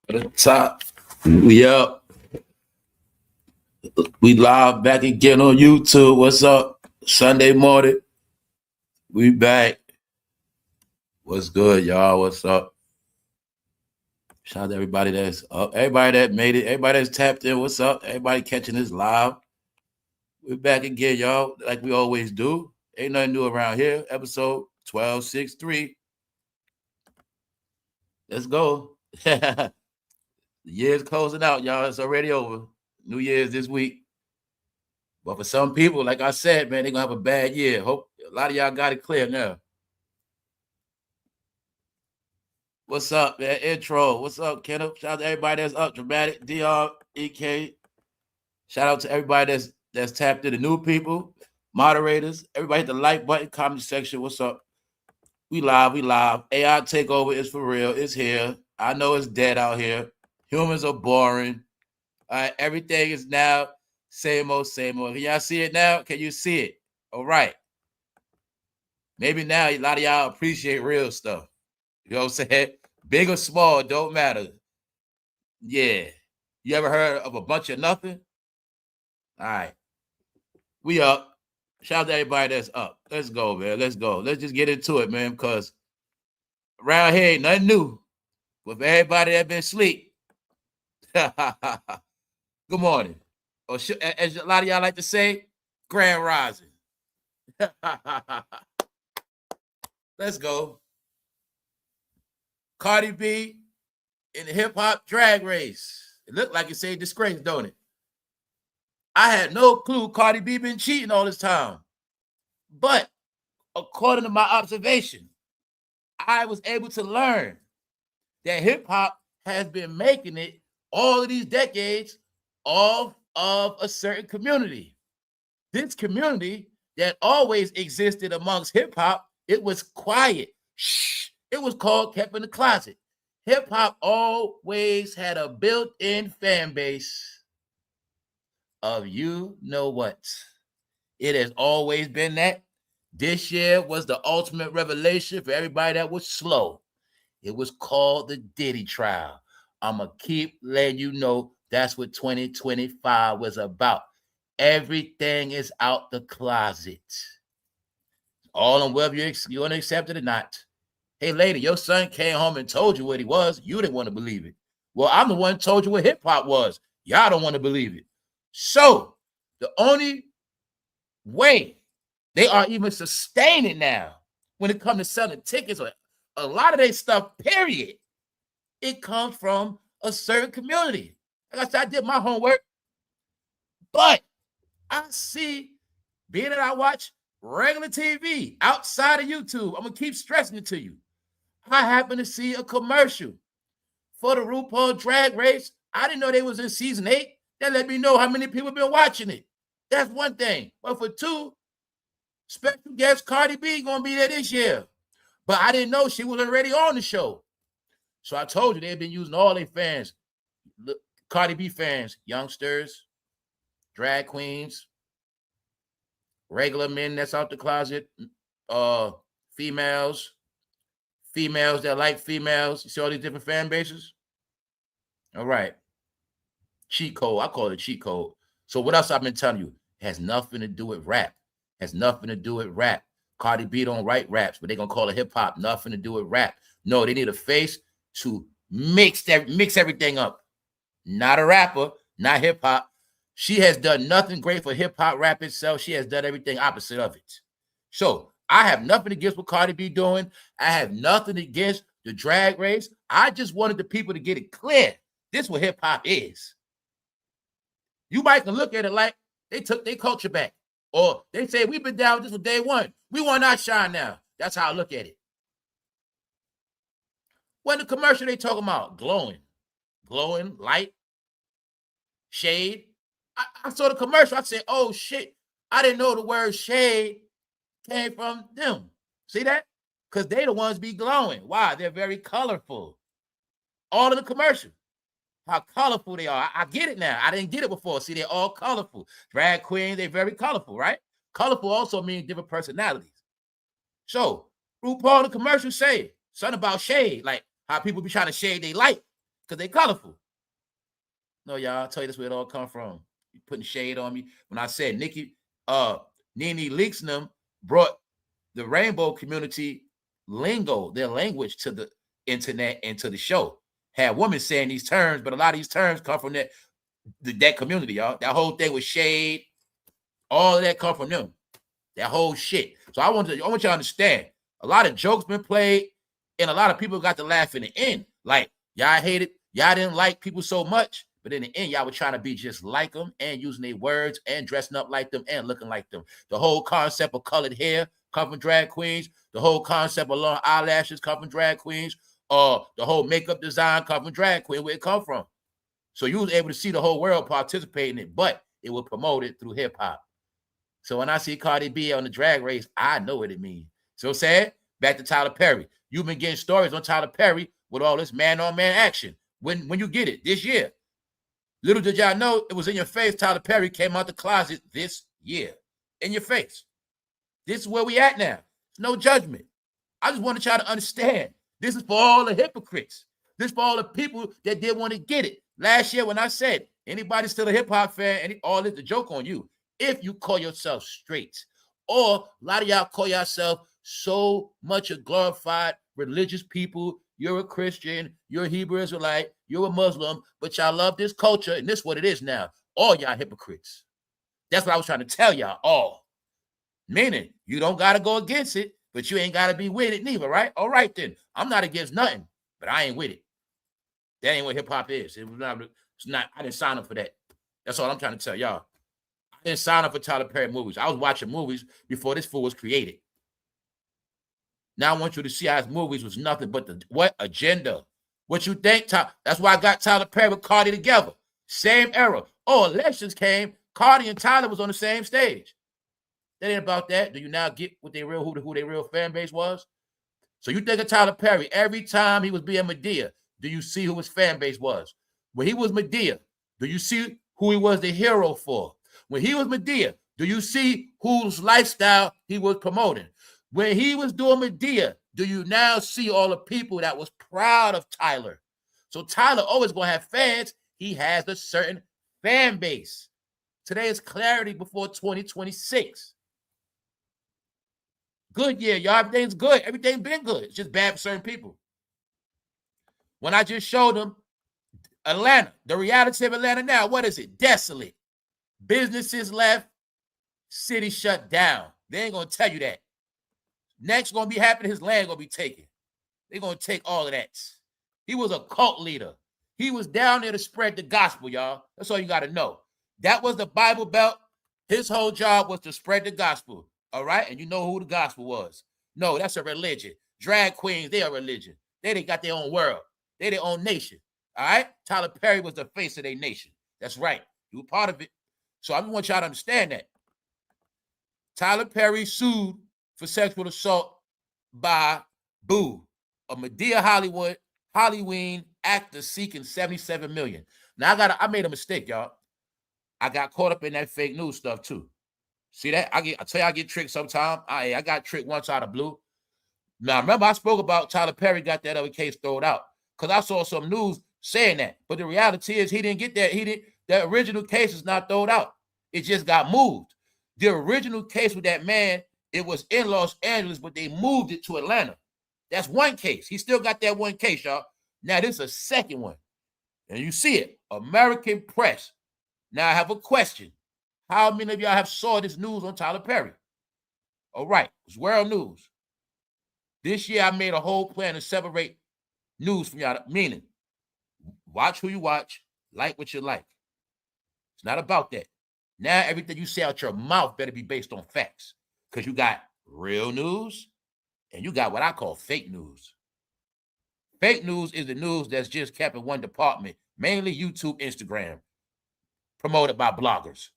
The top. We up. We live back again on YouTube. What's up? Sunday morning. We back. What's good, y'all? What's up? Shout out to everybody that's up. Everybody that made it. Everybody that's tapped in. What's up? Everybody catching this live. We back again, y'all, like we always do. Ain't nothing new around here. Episode 1263. Let's go. The year's closing out, y'all. It's already over. New Year's this week. But for some people, like I said, man, they're going to have a bad year. Hope a lot of y'all got it clear now. What's up, man? Intro. What's up, Kenneth? Shout out to everybody that's up. Dramatic, DR, EK. Shout out to everybody that's tapped in, the new people, moderators. Everybody hit the like button, comment section. What's up? We live. AI takeover is for real. It's here. I know it's dead out here. Humans are boring. All right, everything is now same old, same old. Can y'all see it now? Can you see it? All right. Maybe now a lot of y'all appreciate real stuff. You know what I'm saying? Big or small, don't matter. Yeah. You ever heard of a bunch of nothing? All right. We up. Shout out to everybody that's up. Let's go, man. Let's go. Let's just get into it, man, because around here ain't nothing new. With everybody that been asleep. Good morning. Or as a lot of y'all like to say, grand rising. Let's go. Cardi B in the hip-hop drag race. It looked like it said disgrace, don't it? I had no clue Cardi B been cheating all this time. But according to my observation, I was able to learn that hip-hop has been making it all of these decades off of a certain community. This community that always existed amongst hip-hop, it was quiet. Shh. It was called kept in the closet. Hip-hop always had a built-in fan base of you know what. It has always been that. This year was the ultimate revelation for everybody that was slow. It was called the Diddy trial. I'm going to keep letting you know that's what 2025 was about. Everything is out the closet. All on whether you want to accept it or not. Hey, lady, your son came home and told you what he was. You didn't want to believe it. Well, I'm the one who told you what hip-hop was. Y'all don't want to believe it. So the only way they are even sustaining now when it comes to selling tickets or a lot of their stuff, period, it comes from a certain community. Like I said, I did my homework. But I see, being that I watch regular TV outside of YouTube, I'm going to keep stressing it to you. I happened to see a commercial for the RuPaul Drag Race. I didn't know they was in season 8. That let me know how many people been watching it. That's one thing. But for two, special guest Cardi B going to be there this year. But I didn't know she was already on the show. So I told you they've been using all their fans, Cardi B fans, youngsters, drag queens, regular men that's out the closet, females that like females. You see all these different fan bases? All right. Cheat code. I call it cheat code. So what else I've been telling you? It has nothing to do with rap. Has nothing to do with rap. Cardi B don't write raps, but they're going to call it hip-hop. Nothing to do with rap. No, they need a face to mix everything up. Not a rapper, not hip-hop. She has done nothing great for hip-hop rap itself. She has done everything opposite of it. So I have nothing against what Cardi B doing. I have nothing against the drag race. I just wanted the people to get it clear. This is what hip-hop is. You might can look at it like they took their culture back. Or they say, we've been down with this from day one. We want our shine now. That's how I look at it. What the commercial they talking about? Glowing, light, shade. I saw the commercial. I said, oh, shit. I didn't know the word shade came from them. See that? Because they the ones be glowing. Why? They're very colorful. All of the commercial. How colorful they are. I get it now. I didn't get it before. See, they're all colorful. Drag queens, they're very colorful, right? Colorful also means different personalities. So, RuPaul the commercial say something about shade, like how people be trying to shade their light. because they colorful. No, y'all, I'll tell you this where it all come from. You putting shade on me. When I said Nene Leaks and them brought the rainbow community lingo, their language to the internet and to the show. Had women saying these terms, but a lot of these terms come from that community, y'all. That whole thing with shade, all of that come from them. That whole shit. So I want y'all to understand. A lot of jokes been played, and a lot of people got to laugh in the end. Like, y'all hated, y'all didn't like people so much, but in the end, y'all were trying to be just like them and using their words and dressing up like them and looking like them. The whole concept of colored hair come from drag queens. The whole concept of long eyelashes come from drag queens. The whole makeup design come from drag queen, where it come from. So you was able to see the whole world participate in it, but it was promoted through hip hop. So when I see Cardi B on the Drag Race, I know what it means. So sad. Back to Tyler Perry. You've been getting stories on Tyler Perry with all this man-on-man action. When you get it this year. Little did y'all know it was in your face. Tyler Perry came out the closet this year. In your face. This is where we at now. It's no judgment. I just want to try to understand. This is for all the hypocrites. This is for all the people that didn't want to get it. Last year when I said, anybody still a hip-hop fan, all this, the joke on you. If you call yourself straight, or a lot of y'all call yourself so much a glorified religious people, you're a Christian, you're a Hebrew Israelite, you're a Muslim, but y'all love this culture, and this is what it is now. All y'all hypocrites. That's what I was trying to tell y'all all. Meaning, you don't got to go against it, but you ain't got to be with it neither, right? All right, then. I'm not against nothing, but I ain't with it. That ain't what hip-hop is. It's not. I didn't sign up for that. That's all I'm trying to tell y'all. I didn't sign up for Tyler Perry movies. I was watching movies before this fool was created. Now I want you to see how his movies was nothing but what agenda. What you think? That's why I got Tyler Perry with Cardi together. Same era. Oh, elections came. Cardi and Tyler was on the same stage. That ain't about that. Do you now get what who their real fan base was? So you think of Tyler Perry, every time he was being Medea, do you see who his fan base was? When he was Medea, do you see who he was the hero for? When he was Medea, do you see whose lifestyle he was promoting? When he was doing Medea, do you now see all the people that was proud of Tyler? So Tyler always going to have fans. He has a certain fan base. Today is clarity before 2026. Good year, y'all. Everything's good. Everything's been good. It's just bad for certain people. When I just showed them Atlanta, the reality of Atlanta now, what is it? Desolate. Businesses left, city shut down. They ain't going to tell you that. Next going to be happening, his land going to be taken. They're going to take all of that. He was a cult leader. He was down there to spread the gospel, y'all. That's all you got to know. That was the Bible Belt. His whole job was to spread the gospel, all right? And you know who the gospel was. No, that's a religion. Drag queens, they are religion. They got their own world. They their own nation, all right? Tyler Perry was the face of their nation. That's right. He was part of it. So I want y'all to understand that. Tyler Perry sued for sexual assault by Boo, a Medea Halloween actor seeking $77 million. Now I made a mistake, y'all. I got caught up in that fake news stuff too. See that? I tell you, I get tricked sometimes. I got tricked once out of blue. Now remember, I spoke about Tyler Perry got that other case thrown out because I saw some news saying that. But the reality is he didn't get that. The original case is not thrown out. It just got moved. The original case with that man, it was in Los Angeles, but they moved it to Atlanta. That's one case. He still got that one case, y'all. Now, this is a second one. And you see it, American Press. Now, I have a question. How many of y'all have saw this news on Tyler Perry? All right, it's world news. This year, I made a whole plan to separate news from y'all, meaning watch who you watch, like what you like. It's not about that. Now, everything you say out your mouth better be based on facts because you got real news and you got what I call fake news. Fake news is the news that's just kept in one department, mainly YouTube, Instagram, promoted by bloggers.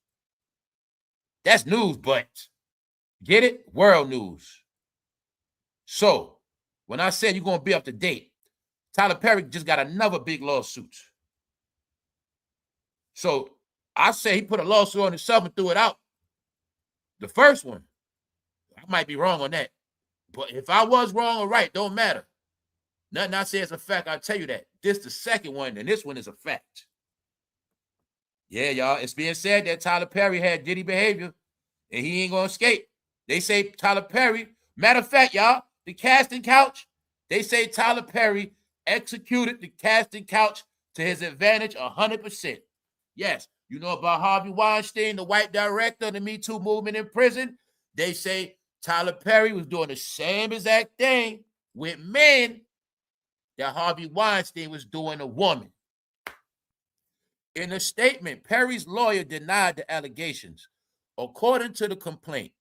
That's news, but get it? World news. So when I said you're going to be up to date, Tyler Perry just got another big lawsuit. So I say he put a lawsuit on himself and threw it out. The first one, I might be wrong on that. But if I was wrong or right, don't matter. Nothing I say is a fact, I'll tell you that. this the second one, and this one is a fact. Yeah, y'all. It's being said that Tyler Perry had Diddy behavior, and he ain't gonna escape. They say Tyler Perry. Matter of fact, y'all, the casting couch. They say Tyler Perry executed the casting couch to his advantage 100%. Yes, you know about Harvey Weinstein, the white director of the Me Too movement in prison. They say Tyler Perry was doing the same exact thing with men that Harvey Weinstein was doing a woman. In a statement, Perry's lawyer denied the allegations. According to the complaint,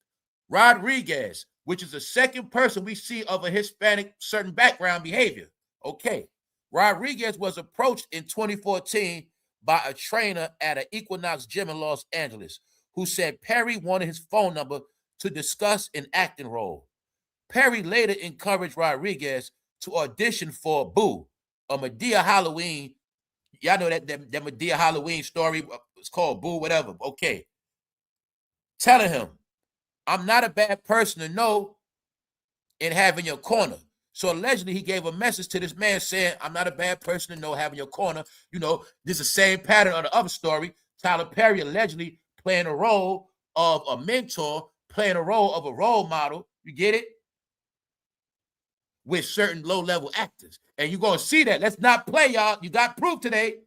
Rodriguez, which is the second person we see of a Hispanic certain background behavior. Okay. Rodriguez was approached in 2014 by a trainer at an Equinox gym in Los Angeles who said Perry wanted his phone number to discuss an acting role. Perry later encouraged Rodriguez to audition for Boo, a Madea Halloween. Y'all know that Madea Halloween story. It's called Boo, whatever. Okay. Telling him, I'm not a bad person to know and have in your corner. So allegedly, he gave a message to this man saying, I'm not a bad person to know, having your corner. You know, this is the same pattern of the other story. Tyler Perry allegedly playing a role of a mentor, playing a role of a role model. You get it? With certain low-level actors. And you're going to see that. Let's not play, y'all. You got proof today.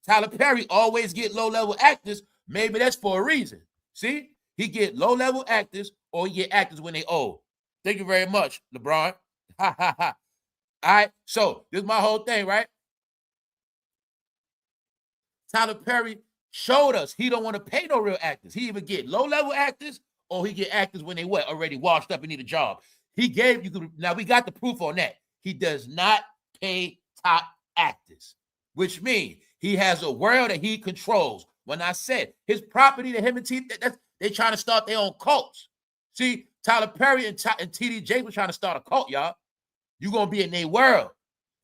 Tyler Perry always get low-level actors. Maybe that's for a reason. See? He get low-level actors or he get actors when they old. Thank you very much, LeBron. Ha, ha, ha. All right? So, this is my whole thing, right? Tyler Perry showed us he don't want to pay no real actors. He either get low-level actors or he get actors when they what? Already washed up and need a job. He gave you, now we got the proof on that. He does not pay top actors, which means he has a world that he controls. When I said his property to him and T, they trying to start their own cults. See, Tyler Perry and TD Jakes were trying to start a cult, y'all. You're going to be in their world.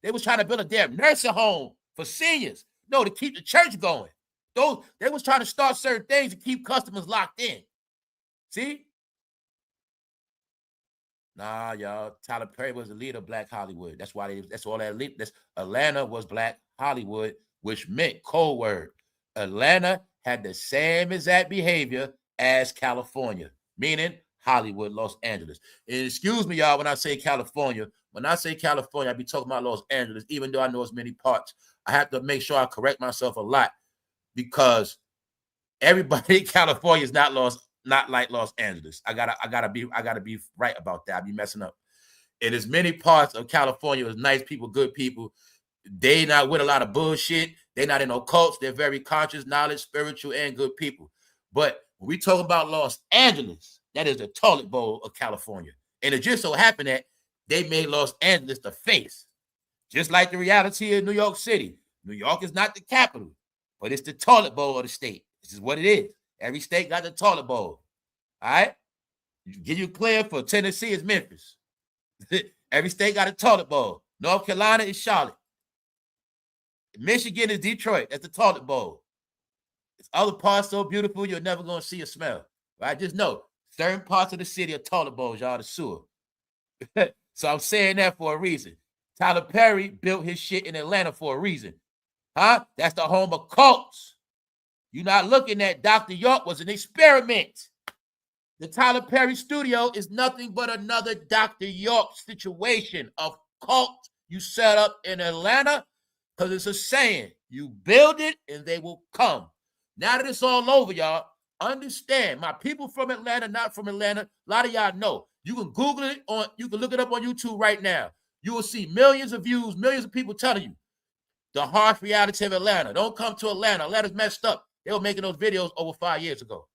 They was trying to build a damn nursing home for seniors. No, to keep the church going. They was trying to start certain things to keep customers locked in. See? Nah, y'all. Tyler Perry was the leader of Black Hollywood. That's why that's all that. Atlanta was Black Hollywood, which meant code word. Atlanta had the same exact behavior as California, meaning Hollywood, Los Angeles. And excuse me, y'all, when I say California. When I say California, I be talking about Los Angeles, even though I know it's many parts. I have to make sure I correct myself a lot because everybody in California is not like Los Angeles. I gotta be right about that. I be messing up. And there's many parts of California with nice people, good people. They not with a lot of bullshit. They're not in no cults. They're very conscious, knowledge, spiritual, and good people. But when we talk about Los Angeles, that is the toilet bowl of California. And it just so happened that they made Los Angeles the face. Just like the reality of New York City. New York is not the capital, but it's the toilet bowl of the state. This is what it is. Every state got the toilet bowl. All right? Get you clear for Tennessee is Memphis. Every state got a toilet bowl. North Carolina is Charlotte. Michigan is Detroit. That's the toilet bowl. It's other parts so beautiful you're never going to see or smell. Right? Just know, certain parts of the city are toilet bowls, y'all, the sewer. So I'm saying that for a reason. Tyler Perry built his shit in Atlanta for a reason. Huh? That's the home of cults. You're not looking at Dr. York was an experiment. The Tyler Perry studio is nothing but another Dr. York situation of cult you set up in Atlanta because it's a saying. You build it and they will come. Now that it's all over, y'all, understand, my people from Atlanta, not from Atlanta, a lot of y'all know. You can Google it you can look it up on YouTube right now. You will see millions of views, millions of people telling you the harsh reality of Atlanta. Don't come to Atlanta. Atlanta's messed up. They were making those videos over 5 years ago.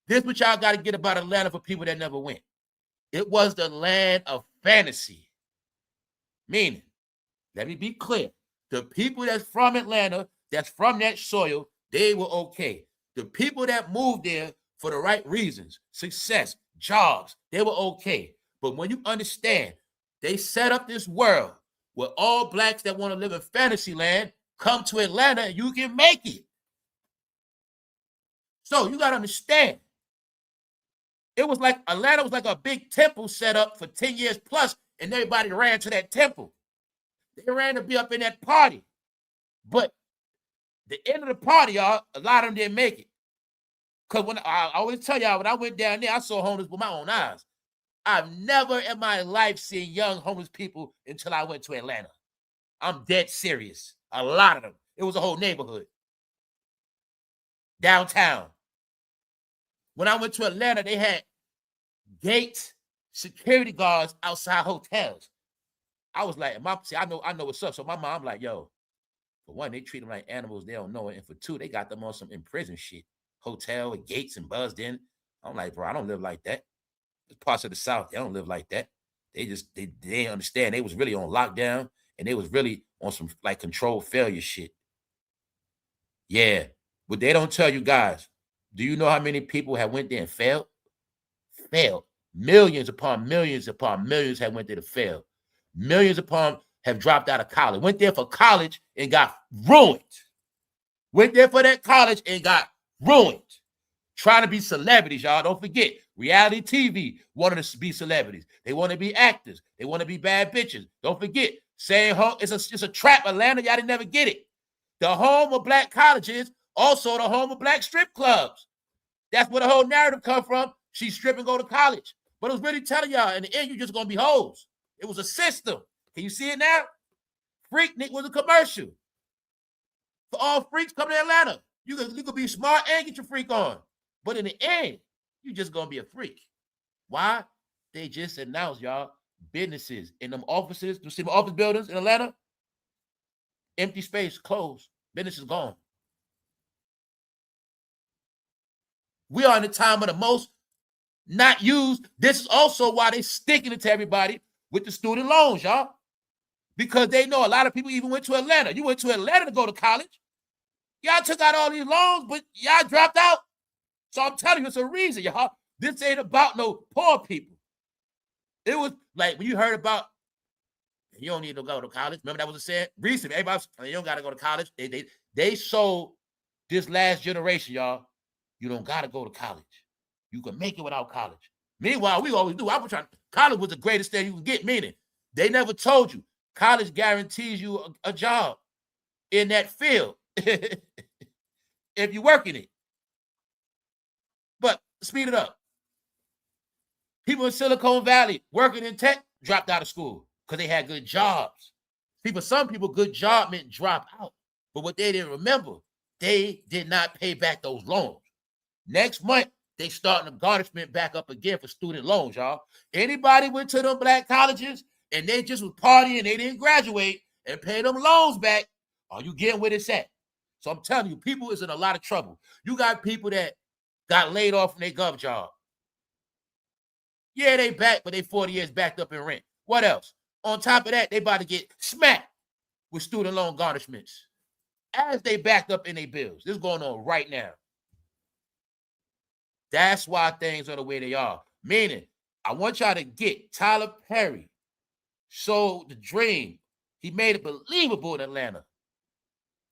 This is what y'all got to get about Atlanta for people that never went. It was the land of fantasy. Meaning, let me be clear. The people that's from Atlanta, that's from that soil, they were okay. The people that moved there for the right reasons, success, jobs, they were okay. But when you understand, they set up this world where all blacks that want to live in fantasy land come to Atlanta and you can make it. So you got to understand. It was like Atlanta was like a big temple set up for 10 years plus, and everybody ran to that temple. They ran to be up in that party. But the end of the party, y'all, a lot of them didn't make it. Because when I always tell y'all, when I went down there, I saw homeless with my own eyes. I've never in my life seen young homeless people until I went to Atlanta. I'm dead serious. A lot of them. It was a whole neighborhood. Downtown. When I went to Atlanta, they had gates, security guards outside hotels. I was like, I know what's up. So my mom like, yo, for one, they treat them like animals. They don't know it. And for two, they got them on some in prison shit. Hotel with gates and buzzed in. I'm like, bro, I don't live like that. There's parts of the South, they don't live like that. They didn't understand. They was really on lockdown and they was really on some like controlled failure shit. Yeah. But they don't tell you guys, do you know how many people have went there and failed? Failed. Millions upon millions upon millions have went there to fail. Millions upon have dropped out of college. Went there for college and got ruined. Went there for that college and got ruined. Trying to be celebrities, y'all. Don't forget, reality TV wanted to be celebrities. They want to be actors. They want to be bad bitches. Don't forget, saying it's a trap, Atlanta. Y'all didn't never get it. The home of black colleges, also the home of black strip clubs. That's where the whole narrative come from. She strip and go to college. But it was really telling y'all, in the end, you're just going to be hoes. It was a system. Can you see it now? Freaknik was a commercial. For all freaks coming to Atlanta. You could be smart and get your freak on. But in the end, you're just going to be a freak. Why? They just announced, y'all, businesses in them offices. You see my office buildings in Atlanta? Empty space, closed. Business is gone. We are in the time of the most not used. This is also why they sticking it to everybody with the student loans, y'all. Because they know a lot of people even went to Atlanta. You went to Atlanta to go to college. Y'all took out all these loans, but y'all dropped out. So I'm telling you, it's a reason, y'all. This ain't about no poor people. It was like when you heard about, you don't need to go to college. Remember that was said recently. Everybody, you don't got to go to college. They sold this last generation, y'all. You don't got to go to college. You can make it without college. Meanwhile, we always do. I was trying. College was the greatest thing you can get. Meaning, they never told you college guarantees you a job in that field if you work in it. But speed it up. People in Silicon Valley working in tech dropped out of school because they had good jobs. Some people, good job meant drop out. But what they didn't remember, they did not pay back those loans. Next month, they starting the garnishment back up again for student loans, y'all. Anybody went to them black colleges and they just was partying, they didn't graduate and pay them loans back, are you getting where it's at? So I'm telling you, people is in a lot of trouble. You got people that got laid off from their gov job. Yeah, they back, but they 40 years backed up in rent. What else? On top of that, they about to get smacked with student loan garnishments as they backed up in their bills. This is going on right now. That's why things are the way they are. Meaning, I want y'all to get Tyler Perry sold the dream. He made it believable in Atlanta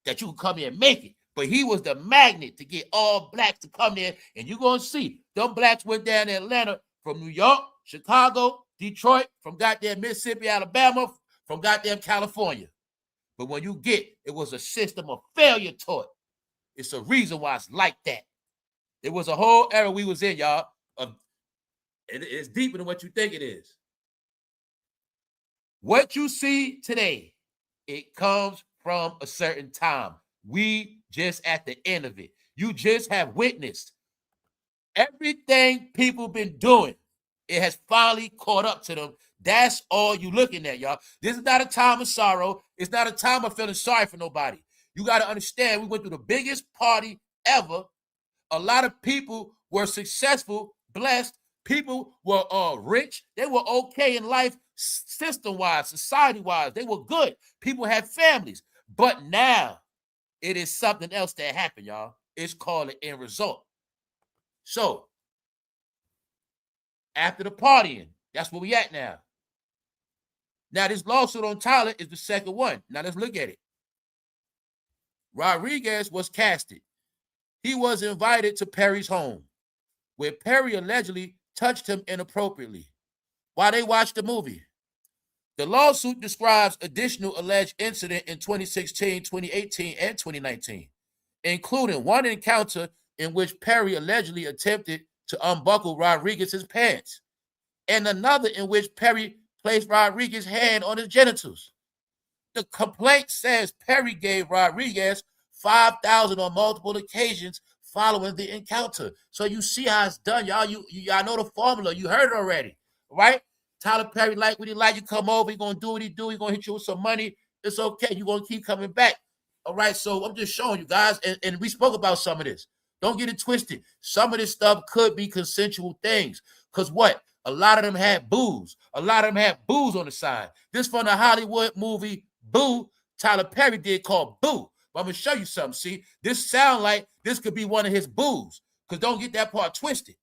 that you can come here and make it. But he was the magnet to get all blacks to come there. And you're going to see, them blacks went down to Atlanta from New York, Chicago, Detroit, from goddamn Mississippi, Alabama, from goddamn California. But when you get, it was a system of failure taught. It's a reason why it's like that. It was a whole era we was in, y'all. It's deeper than what you think it is. What you see today, it comes from a certain time. We just at the end of it. You just have witnessed everything people been doing. It has finally caught up to them. That's all you looking at, y'all. This is not a time of sorrow. It's not a time of feeling sorry for nobody. You got to understand, we went through the biggest party ever. A lot of people were successful, blessed. People were rich. They were okay in life, system-wise, society-wise. They were good. People had families. But now, it is something else that happened, y'all. It's called an end result. So, after the partying, that's where we at now. Now, this lawsuit on Tyler is the second one. Now, let's look at it. Rodriguez was casted. He was invited to Perry's home, where Perry allegedly touched him inappropriately while they watched the movie. The lawsuit describes additional alleged incidents in 2016, 2018, and 2019, including one encounter in which Perry allegedly attempted to unbuckle Rodriguez's pants, and another in which Perry placed Rodriguez's hand on his genitals. The complaint says Perry gave Rodriguez $5,000 on multiple occasions following the encounter. So you see how it's done, y'all. Y'all know the formula. You heard it already, right? Tyler Perry like what he like. You come over, he gonna do what he do. He gonna hit you with some money. It's okay. You're gonna keep coming back. All right. So I'm just showing you guys, and we spoke about some of this. Don't get it twisted. Some of this stuff could be consensual things. Because what? A lot of them had booze. A lot of them had booze on the side. This from the Hollywood movie Boo, Tyler Perry did called Boo. But I'm going to show you something. See, this sound like this could be one of his boos. Because don't get that part twisted.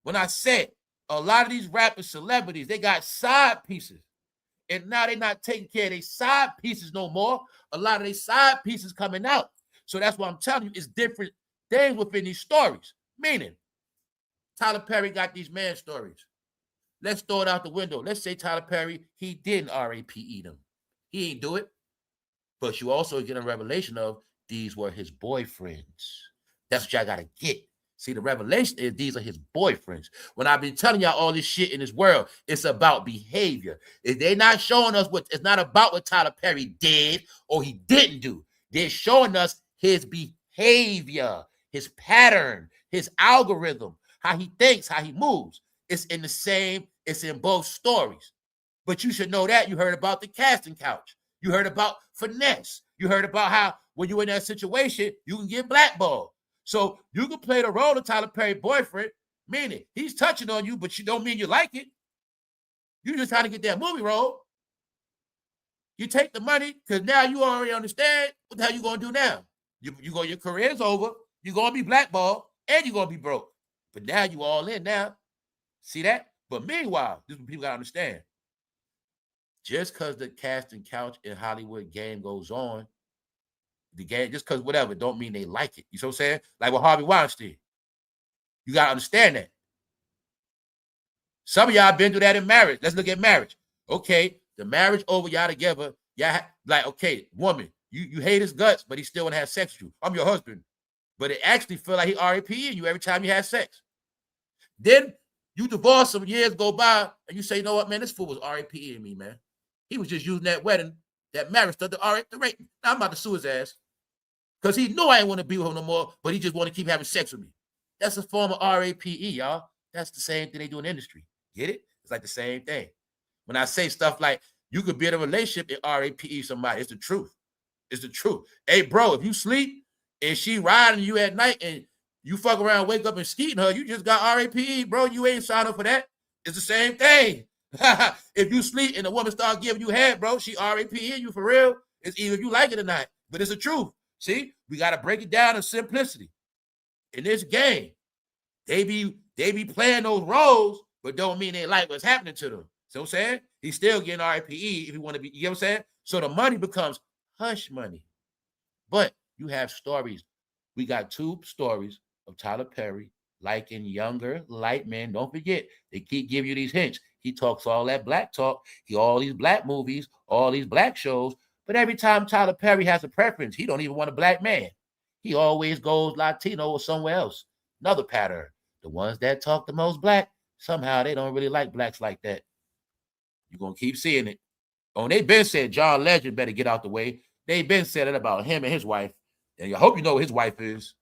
When I said a lot of these rappers, celebrities, they got side pieces. And now they're not taking care of their side pieces no more. A lot of their side pieces coming out. So that's what I'm telling you. It's different things within these stories. Meaning, Tyler Perry got these man stories. Let's throw it out the window. Let's say Tyler Perry, he didn't RAPE them. He ain't do it. But you also get a revelation of these were his boyfriends. That's what y'all got to get. See, the revelation is these are his boyfriends. When I've been telling y'all all this shit in this world, it's about behavior. If they're not showing us what, it's not about what Tyler Perry did or he didn't do. They're showing us his behavior, his pattern, his algorithm, how he thinks, how he moves. It's in the same, it's in both stories. But you should know that. You heard about the casting couch. You heard about finesse. You heard about how when you're in that situation, you can get blackballed. So you can play the role of Tyler Perry boyfriend, meaning he's touching on you, but you don't mean you like it. You're just trying to get that movie role. You take the money because now you already understand what the hell you going to do now. Your career's over. You're going to be blackballed and you're going to be broke. But now you all in now. See that? But meanwhile, this is what people got to understand. Just because the casting couch in Hollywood game goes on, the game, just because whatever, don't mean they like it. You know what I'm saying? Like with Harvey Weinstein. You got to understand that. Some of y'all been through that in marriage. Let's look at marriage. Okay, the marriage over, y'all together. Y'all like, okay, woman, you hate his guts, but he still want to have sex with you. I'm your husband. But it actually feel like he RAPing you every time you have sex. Then you divorce him, years go by, and you say, you know what, man, this fool was RAPing me, man. He was just using that wedding, that marriage stuff to rape. Now I'm about to sue his ass. Because he knew I didn't want to be with him no more, but he just want to keep having sex with me. That's a form of RAPE, y'all. That's the same thing they do in the industry. Get it? It's like the same thing. When I say stuff like, you could be in a relationship and RAPE somebody, it's the truth. It's the truth. Hey, bro, if you sleep and she riding you at night and you fuck around, wake up and skeeting her, you just got RAPE, bro. You ain't signed up for that. It's the same thing. If you sleep and the woman start giving you head, bro, she RAPing you for real. It's either you like it or not. But it's the truth. See, we got to break it down in simplicity. In this game, they be playing those roles, but don't mean they like what's happening to them. So I'm saying? He's still getting RAPE if he want to be, you know what I'm saying? So the money becomes hush money. But you have stories. We got 2 stories of Tyler Perry liking younger, light men. Don't forget, they keep giving you these hints. He talks all that black talk. He all these black movies, all these black shows. But every time Tyler Perry has a preference, he don't even want a black man. He always goes Latino or somewhere else. Another pattern. The ones that talk the most black, somehow they don't really like blacks like that. You're going to keep seeing it. Oh, they been said John Legend better get out the way. They been said it about him and his wife. And I hope you know who his wife is.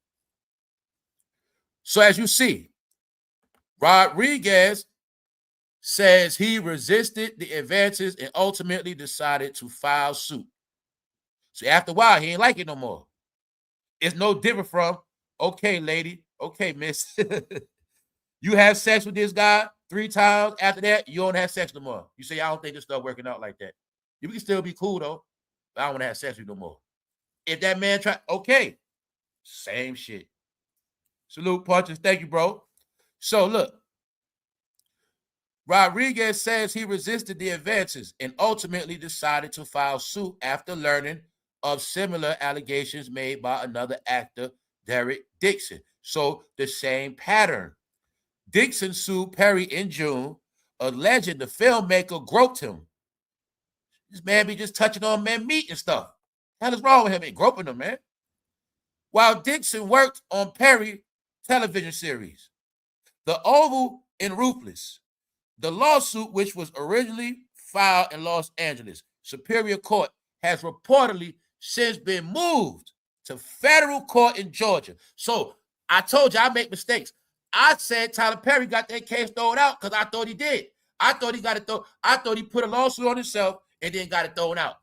So as you see, Rodriguez says he resisted the advances and ultimately decided to file suit. So after a while, he ain't like it no more. It's no different from, okay, lady, okay, miss. You have sex with this guy 3 times. After that, you don't have sex no more. You say, I don't think this stuff working out like that. You can still be cool, though, but I don't want to have sex with you no more. If that man try, okay, same shit. Salute, punches. Thank you, bro. So, look. Rodriguez says he resisted the advances and ultimately decided to file suit after learning of similar allegations made by another actor, Derek Dixon. So the same pattern. Dixon sued Perry in June, alleging the filmmaker groped him. This man be just touching on men meat and stuff. What is wrong with him? Ain't groping them, man. While Dixon worked on Perry television series, The Oval and Ruthless, the lawsuit, which was originally filed in Los Angeles Superior Court, has reportedly since been moved to federal court in Georgia. So I told you I make mistakes. I said Tyler Perry got that case thrown out because I thought he did. I thought he got it thrown. I thought he put a lawsuit on himself and then got it thrown out.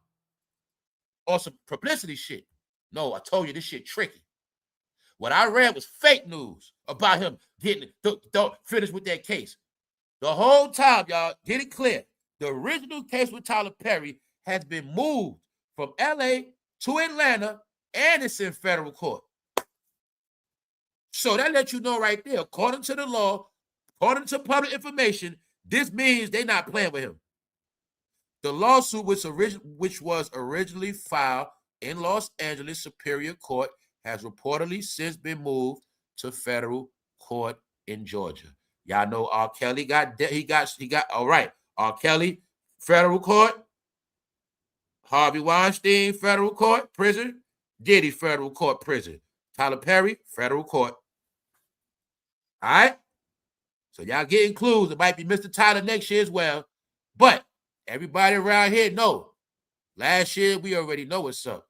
Or some publicity shit. No, I told you this shit tricky. What I read was fake news about him getting don't finish with that case. The whole time, y'all, get it clear. The original case with Tyler Perry has been moved from LA to Atlanta, and it's in federal court. So that lets you know right there, according to the law, according to public information, this means they're not playing with him. The lawsuit, which was originally filed in Los Angeles Superior Court, has reportedly since been moved to federal court in Georgia. Y'all know R. Kelly got all right. R. Kelly, federal court. Harvey Weinstein, federal court, prison. Diddy, federal court, prison. Tyler Perry, federal court. All right? So y'all getting clues. It might be Mr. Tyler next year as well. But everybody around here know. Last year, we already know what's up.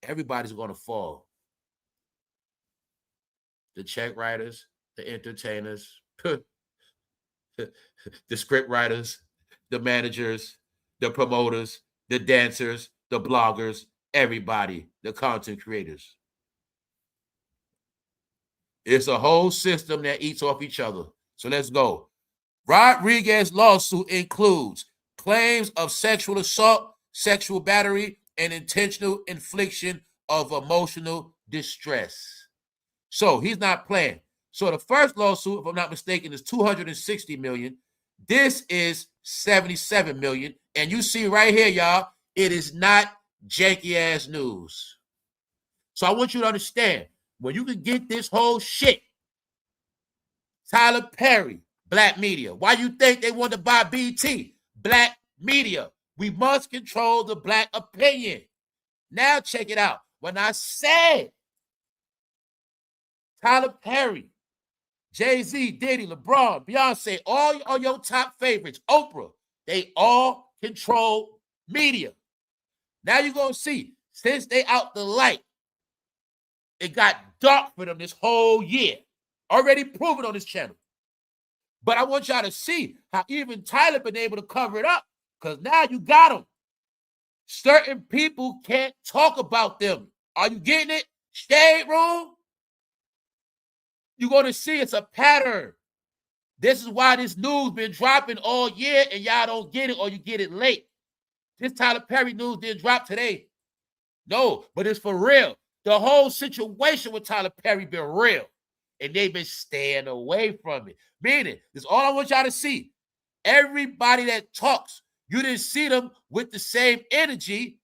Everybody's going to fall. The check writers, the entertainers, the script writers, the managers, the promoters, the dancers, the bloggers, everybody, the content creators. It's a whole system that eats off each other. So let's go. Rodriguez's lawsuit includes claims of sexual assault, sexual battery, and intentional infliction of emotional distress. So he's not playing. So the first lawsuit, if I'm not mistaken, is $260 million. This is $77 million. And you see right here, y'all, it is not janky-ass news. So I want you to understand, when you can get this whole shit, Tyler Perry, black media. Why you think they want to buy BT? Black media. We must control the black opinion. Now check it out. When I said Tyler Perry, Jay-Z, Diddy, LeBron, Beyonce, all your top favorites, Oprah, they all control media. Now you're going to see, since they out the light, it got dark for them this whole year. Already proven on this channel. But I want y'all to see how even Tyler been able to cover it up, because now you got them. Certain people can't talk about them. Are you getting it? Shade room? You're going to see it's a pattern. This is why this news been dropping all year and y'all don't get it, or you get it late. This Tyler Perry news didn't drop today. No, but it's for real. The whole situation with Tyler Perry been real, and they've been staying away from it. Meaning, this is all I want y'all to see. Everybody that talks, you didn't see them with the same energy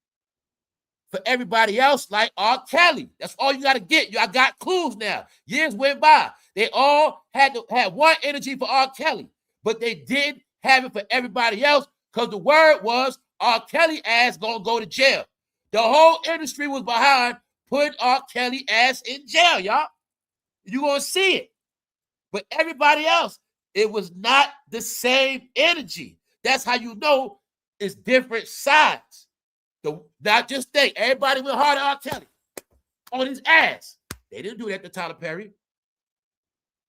for everybody else like R. Kelly. That's all you got to get. Y'all got clues now. Years went by. They all had one energy for R. Kelly, but they didn't have it for everybody else because the word was R. Kelly ass gonna go to jail. The whole industry was behind putting R. Kelly ass in jail, y'all. You're going to see it. But everybody else, it was not the same energy. That's how you know it's different sides. Not just think, everybody went hard at R. Kelly on his ass. They didn't do that to Tyler Perry.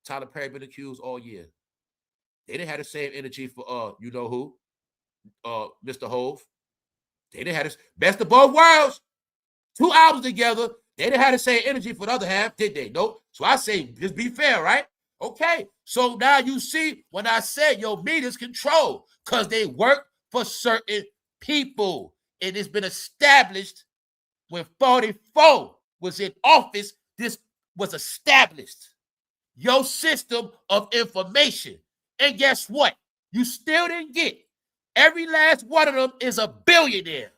Tyler Perry been accused all year. They didn't have the same energy for you know who? Mr. Hove. They didn't have this best of both worlds. 2 albums together. They didn't have the same energy for the other half, did they? Nope. So I say, just be fair, right? Okay. So now you see when I said your media's control, because they work for certain people. And it's been established when 44 was in office, this was established. Your system of information. And guess what? You still didn't get. Every last one of them is a billionaire.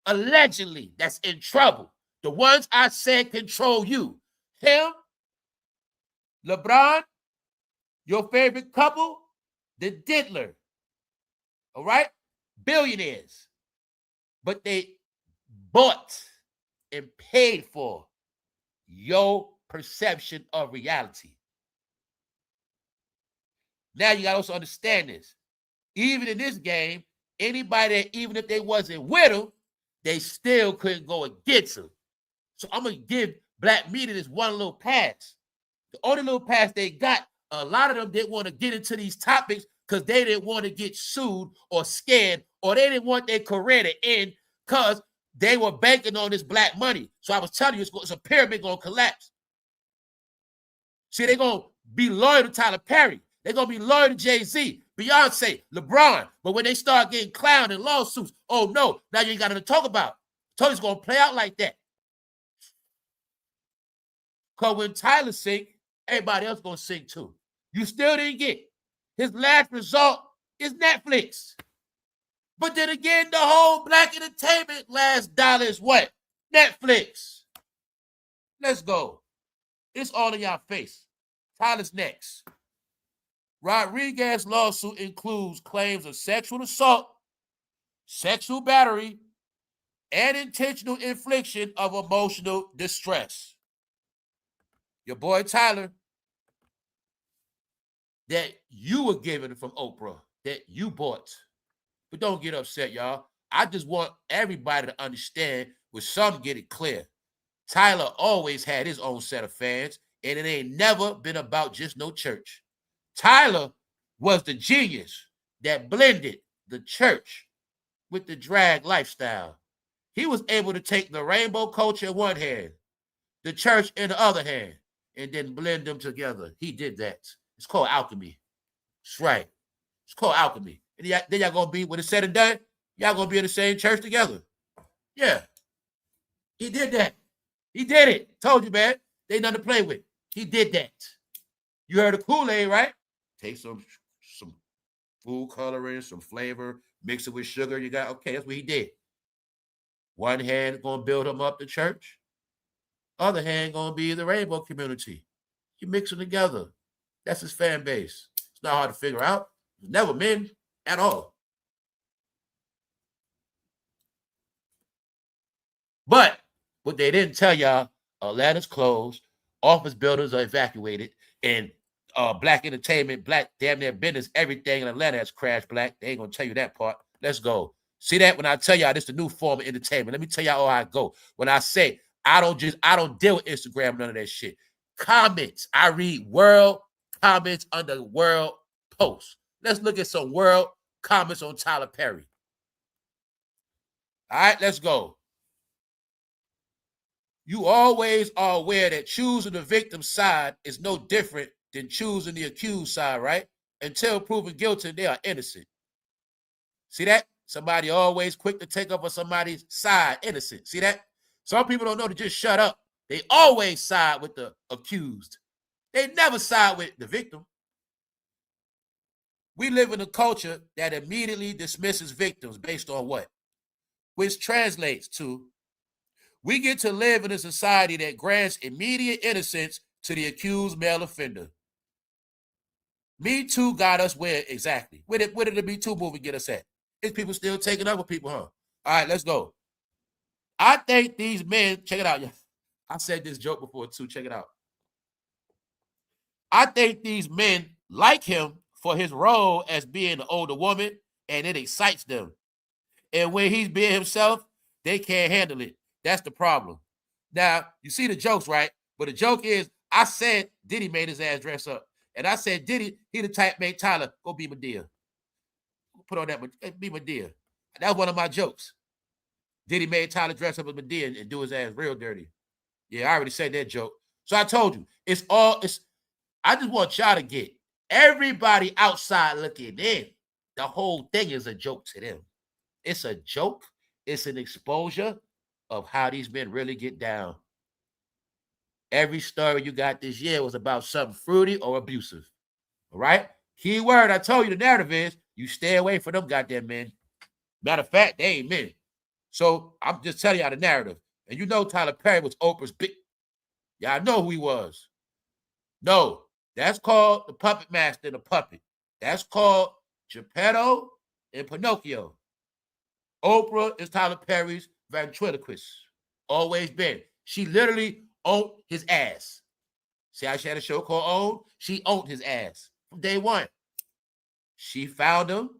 Allegedly, that's in trouble. The ones I said control you. Him, LeBron, your favorite couple, the Diddler. All right? Billionaires. but they bought and paid for your perception of reality. Now you got to also understand this. Even in this game, anybody that, even if they wasn't with them, they still couldn't go against them. So I'm going to give black media this one little pass. The only little pass they got, a lot of them didn't want to get into these topics because they didn't want to get sued or scared, or they didn't want their career to end because they were banking on this black money. So I was telling you, it's a pyramid going to collapse. See, they're going to be loyal to Tyler Perry. They're going to be loyal to Jay-Z, Beyonce, LeBron. But when they start getting clowned and lawsuits, oh no, now you ain't got nothing to talk about. Told you it's going to play out like that. Because when Tyler sing, everybody else going to sing too. You still didn't get. His last result is Netflix. But then again, the whole black entertainment last dollar is what? Netflix. Let's go. It's all in y'all face. Tyler's next. Rodriguez's lawsuit includes claims of sexual assault, sexual battery, and intentional infliction of emotional distress. Your boy Tyler, that you were given from Oprah, that you bought. But don't get upset, y'all. I just want everybody to understand, with some get it clear. Tyler always had his own set of fans, and it ain't never been about just no church. Tyler was the genius that blended the church with the drag lifestyle. He was able to take the rainbow culture in one hand, the church in the other hand, and then blend them together. He did that. It's called alchemy. That's right. It's called alchemy. And then y'all gonna be, when it's said and done, y'all gonna be in the same church together. Yeah. He did that. He did it. Told you, man. They ain't nothing to play with. He did that. You heard of Kool-Aid, right? Take some food coloring, some flavor, mix it with sugar. You got, okay, that's what he did. One hand gonna build him up the church. Other hand gonna be the rainbow community. You mix them together. That's his fan base. It's not hard to figure out. It's never men at all. But what they didn't tell y'all, Atlanta's closed, office buildings are evacuated, and black entertainment, black damn near business, everything in Atlanta has crashed black. They ain't gonna tell you that part. Let's go. See that? When I tell y'all this is the new form of entertainment, let me tell y'all how I go. When I say I don't deal with Instagram, none of that shit. Comments. I read world comments under world posts. Let's look at some world comments on Tyler Perry. All right, let's go. You always are aware that choosing the victim's side is no different than choosing the accused side, right? Until proven guilty, they are innocent. See that? Somebody always quick to take up on somebody's side, innocent. See that? Some people don't know to just shut up. They always side with the accused. They never side with the victim. We live in a culture that immediately dismisses victims based on what? Which translates to, we get to live in a society that grants immediate innocence to the accused male offender. Me Too got us where exactly? Where did the Me Too movement get us at? Is people still taking up with people, huh? All right, let's go. I think these men, check it out. I said this joke before too, check it out. I think these men like him for his role as being the older woman, and it excites them. And when he's being himself, they can't handle it. That's the problem. Now, you see the jokes, right? But the joke is, I said Diddy made his ass dress up. And I said Diddy, he the type made Tyler, go be Madea. Put on that, be Madea. That was one of my jokes. Diddy made Tyler dress up as Madea and do his ass real dirty. Yeah, I already said that joke. So I told you, I just want y'all to get everybody outside looking in. The whole thing is a joke to them. It's a joke. It's an exposure of how these men really get down. Every story you got this year was about something fruity or abusive. All right? Key word, I told you the narrative is you stay away from them goddamn men. Matter of fact, they ain't men. So I'm just telling y'all the narrative. And you know Tyler Perry was Oprah's big. Y'all know who he was. No, that's called the puppet master and the puppet. That's called Geppetto and Pinocchio. Oprah is Tyler Perry's ventriloquist. Always been. She literally owned his ass. See how she had a show called Own? She owned his ass from day one. She found him,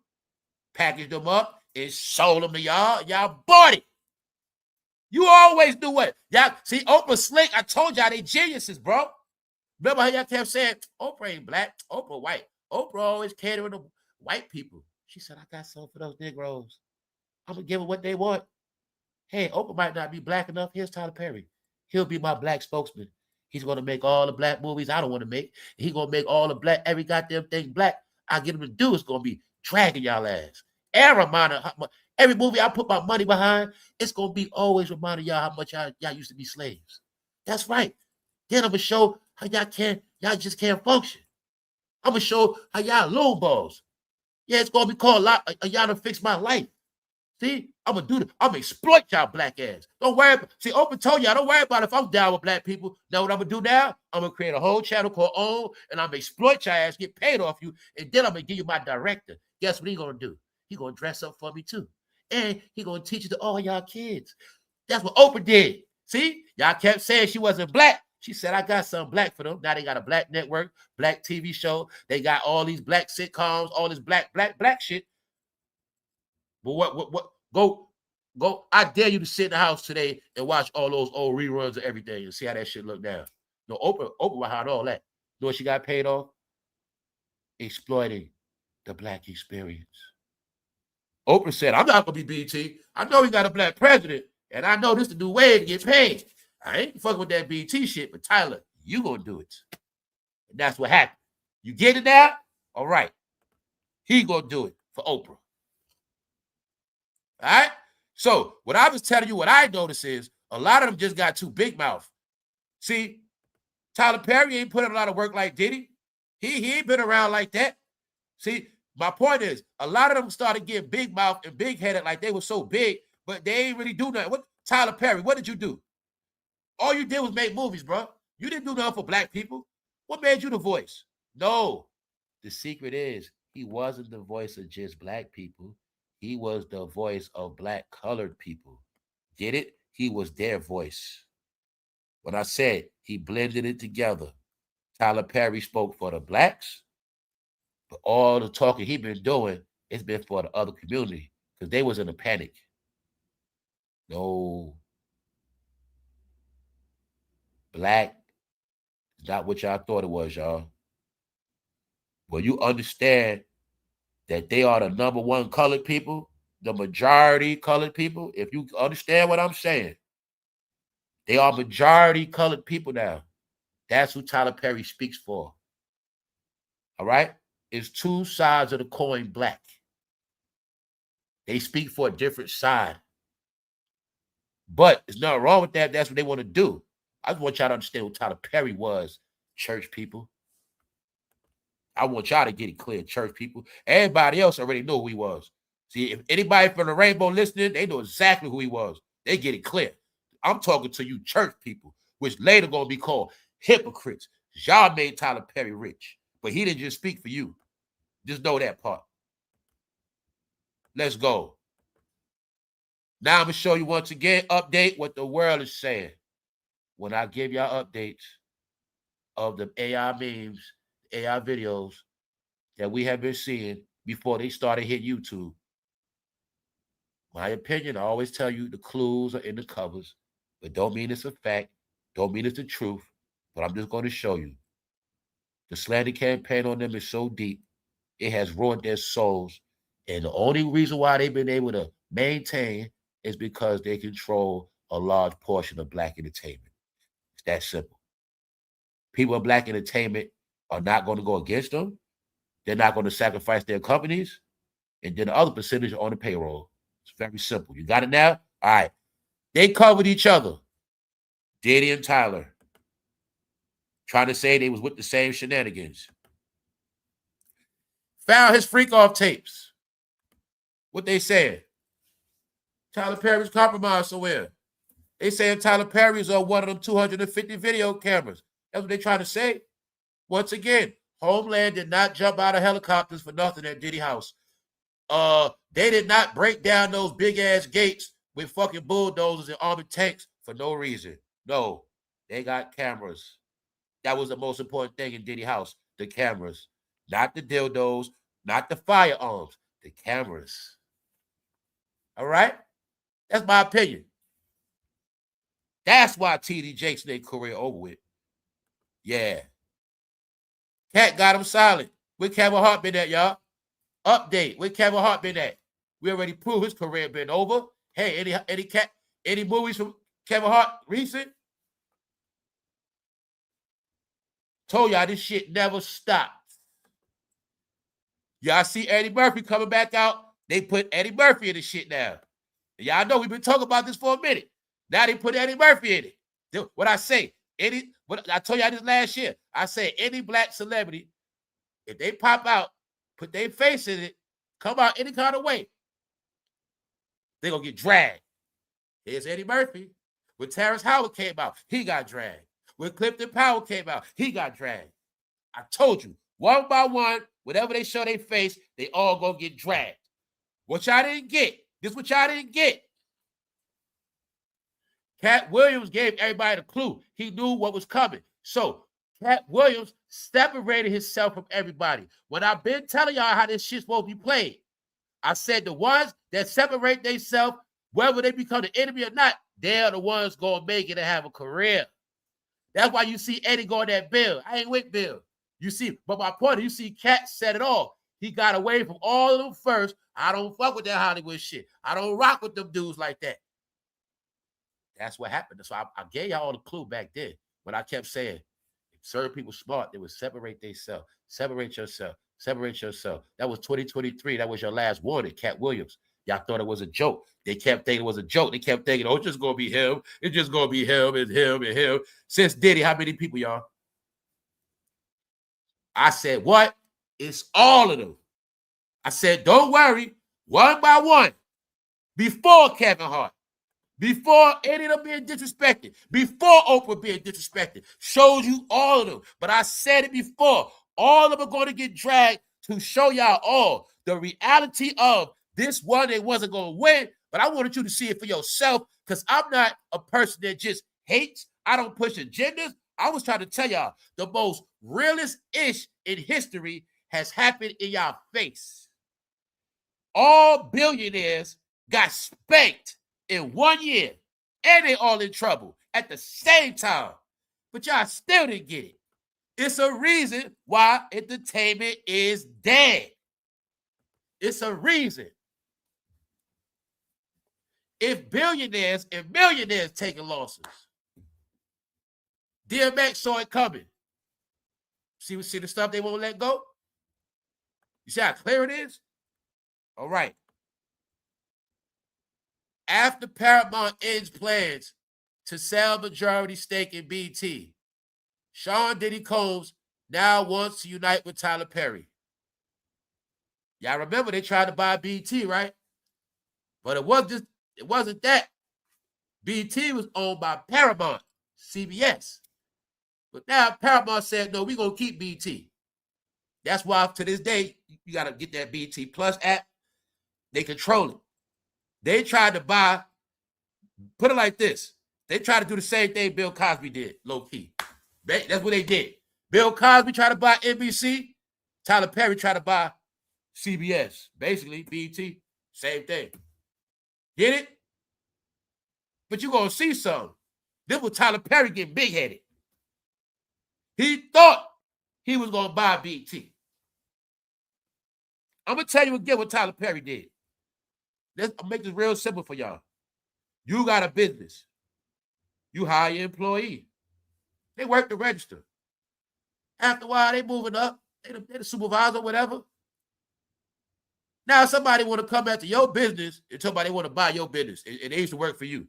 packaged him up, and sold him to y'all. Y'all bought it. You always do what? Y'all see Oprah slick. I told y'all they geniuses, bro. Remember how y'all kept saying Oprah ain't black, Oprah white. Oprah always catering to white people. She said, I got something for those Negroes. I'm gonna give them what they want. Hey, Oprah might not be black enough. Here's Tyler Perry. He'll be my black spokesman. He's gonna make all the black movies I don't want to make. He's gonna make all the black, every goddamn thing black I get him to do is gonna be dragging y'all ass. Every movie I put my money behind, it's gonna be always reminding y'all how much y'all used to be slaves. That's right. Then I'm gonna show how y'all just can't function. I'm gonna show how y'all low balls. Yeah, it's gonna be called y'all to fix my life. See, I'm gonna exploit y'all black ass. Don't worry. See, Oprah told y'all, don't worry about if I'm down with black people. Know what I'm gonna do now? I'm gonna create a whole channel called Own, and I'm gonna exploit your ass, get paid off you, and then I'm gonna give you my director. Guess what he gonna do? He gonna dress up for me too. And he gonna teach it to all y'all kids. That's what Oprah did. See, y'all kept saying she wasn't black. She said, I got something black for them. Now they got a black network, black TV show. They got all these black sitcoms, all this black shit. But what? Go. I dare you to sit in the house today and watch all those old reruns of everything and see how that shit look now. No, Oprah behind all that. You know what she got paid off? Exploiting the black experience. Oprah said, I'm not gonna be BT. I know we got a black president, and I know this is the new way to get paid. I ain't fucking with that BT shit, but Tyler, you gonna do it. And that's what happened. You get it now? All right. He gonna do it for Oprah. All right? So what I was telling you, what I noticed is a lot of them just got too big mouth. See, Tyler Perry ain't put in a lot of work like Diddy. He ain't been around like that. See, my point is, a lot of them started getting big mouth and big headed like they were so big, but they ain't really do nothing. What Tyler Perry, what did you do? All you did was make movies, bro. You didn't do nothing for black people. What made you the voice? No. The secret is he wasn't the voice of just black people. He was the voice of black colored people. Get it? He was their voice. When I said he blended it together, Tyler Perry spoke for the blacks, but all the talking he been doing, it's been for the other community because they was in a panic. No. Black is not what y'all thought it was, y'all. When you understand that they are the number one colored people, the majority colored people, if you understand what I'm saying, they are majority colored people now. That's who Tyler Perry speaks for. All right? It's two sides of the coin black. They speak for a different side. But there's nothing wrong with that. That's what they want to do. I just want y'all to understand what Tyler Perry was, church people. I want y'all to get it clear, church people. Everybody else already knew who he was. See, if anybody from the Rainbow listening, they know exactly who he was. They get it clear. I'm talking to you church people, which later going to be called hypocrites. Y'all made Tyler Perry rich, but he didn't just speak for you. Just know that part. Let's go. Now I'm going to show you once again, update what the world is saying. When I give y'all updates of the AI memes, AI videos that we have been seeing before they started hitting YouTube. My opinion, I always tell you the clues are in the covers, but don't mean it's a fact, don't mean it's the truth, but I'm just going to show you. The slander campaign on them is so deep, it has ruined their souls, and the only reason why they've been able to maintain is because they control a large portion of black entertainment. It's that simple. People in black entertainment are not going to go against them. They're not going to sacrifice their companies. And then the other percentage are on the payroll. It's very simple. You got it now? All right. They covered each other. Diddy and Tyler. Trying to say they was with the same shenanigans. Found his freak off tapes. What they said? Tyler Perry's compromised somewhere. They saying Tyler Perry's on one of them 250 video cameras. That's what they trying to say. Once again, Homeland did not jump out of helicopters for nothing at Diddy house. They did not break down those big ass gates with fucking bulldozers and armored tanks for no reason. No, they got cameras. That was the most important thing in Diddy house, the cameras. Not the dildos, not the firearms, the cameras. All right? That's my opinion. That's why TD Jakes' their career over with. Yeah. Cat got him silent. Where Kevin Hart been at, y'all? Update. Where Kevin Hart been at? We already proved his career been over. Hey, any movies from Kevin Hart recent? Told y'all this shit never stopped. Y'all see Eddie Murphy coming back out. They put Eddie Murphy in the shit now. Y'all know we've been talking about this for a minute. Now they put Eddie Murphy in it. What I say, what I told y'all this last year. I say any black celebrity, if they pop out, put their face in it, come out any kind of way, they're going to get dragged. Here's Eddie Murphy. When Terrence Howard came out, he got dragged. When Clifton Powell came out, he got dragged. I told you, one by one, whenever they show their face, they all going to get dragged. What y'all didn't get. This is what y'all didn't get. Cat Williams gave everybody the clue. He knew what was coming. So Cat Williams separated himself from everybody. When I've been telling y'all how this shit's supposed to be played, I said the ones that separate themselves, whether they become the enemy or not, they're the ones going to make it and have a career. That's why you see Eddie going that Bill. I ain't with Bill. You see, but my point is, you see Cat said it all. He got away from all of them first. I don't fuck with that Hollywood shit. I don't rock with them dudes like that. That's what happened. So I gave y'all the clue back then when I kept saying, if certain people smart, they would separate themselves. Separate yourself. Separate yourself. That was 2023. That was your last warning, Cat Williams. Y'all thought it was a joke. They kept thinking it was a joke. They kept thinking, oh, it's just going to be him. It's just going to be him and him and him. Since Diddy, how many people, y'all? I said, what? It's all of them. I said, don't worry. One by one. Before Kevin Hart. Before any of them being disrespected. Before Oprah being disrespected. Showed you all of them. But I said it before. All of them are going to get dragged to show y'all all the reality of this one. They wasn't going to win. But I wanted you to see it for yourself because I'm not a person that just hates. I don't push agendas. I was trying to tell y'all the most realest-ish in history has happened in y'all face. All billionaires got spanked in 1 year, and they all in trouble at the same time. But y'all still didn't get it. It's a reason why entertainment is dead. It's a reason. If billionaires and millionaires taking losses, DMX saw it coming. See the stuff they won't let go? You see how clear it is? All right. After Paramount ends plans to sell majority stake in BT, Sean Diddy Combs now wants to unite with Tyler Perry. Y'all remember they tried to buy BT, right? But it wasn't that. BT was owned by Paramount, CBS. But now Paramount said, no, we're going to keep BT. That's why to this day, you got to get that BT Plus app. They control it. They tried to buy, put it like this. They tried to do the same thing Bill Cosby did, low-key. That's what they did. Bill Cosby tried to buy NBC. Tyler Perry tried to buy CBS. Basically, BT, same thing. Get it? But you're going to see something. This was Tyler Perry getting big-headed. He thought he was going to buy BT. I'm going to tell you again what Tyler Perry did. Let's make this real simple for y'all. You got a business. You hire your employee. They work the register. After a while, they moving up. They the supervisor, whatever. Now somebody want to come after your business and somebody want to buy your business and they used to work for you.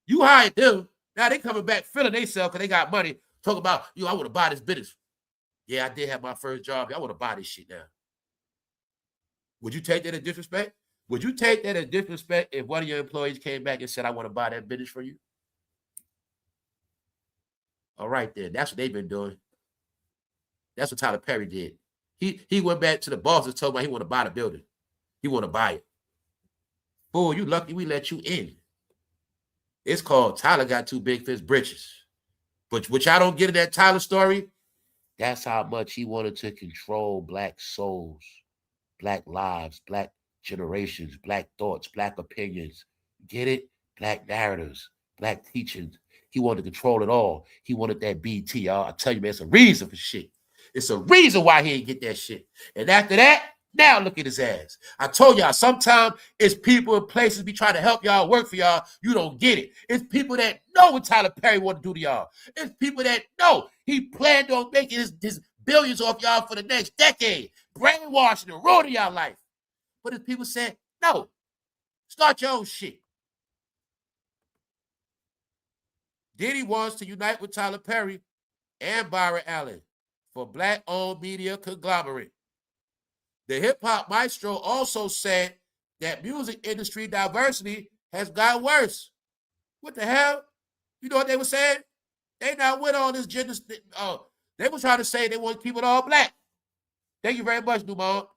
You hired them. Now they coming back feeling themselves because they got money. Talking about, I want to buy this business. Yeah, I did have my first job. I want to buy this shit now. Would you take that as disrespect? Would you take that as disrespect if one of your employees came back and said, I want to buy that business for you? All right, then. That's what they've been doing. That's what Tyler Perry did. He went back to the boss and told him he want to buy the building. He want to buy it. Fool, you lucky we let you in. It's called Tyler got too big for his britches. But which I don't get in that Tyler story, that's how much he wanted to control black souls, black lives, black generations, black thoughts, black opinions. Get it? Black narratives, black teachings. He wanted to control it all. He wanted that BT, y'all. I tell you, man, it's a reason for shit. It's a reason why he ain't get that shit. And after that, now look at his ass. I told y'all, sometimes it's people in places be trying to help y'all, work for y'all. You don't get it. It's people that know what Tyler Perry want to do to y'all. It's people that know he planned on making his billions off y'all for the next decade, brainwashing and ruining y'all life. But it's people saying, no, start your own shit. Diddy wants to unite with Tyler Perry and Byron Allen for black-owned media conglomerate. The hip-hop maestro also said that music industry diversity has gotten worse. What the hell? You know what they were saying? They not with all this gender. They were trying to say they want to keep it all black. Thank you very much, Dumont.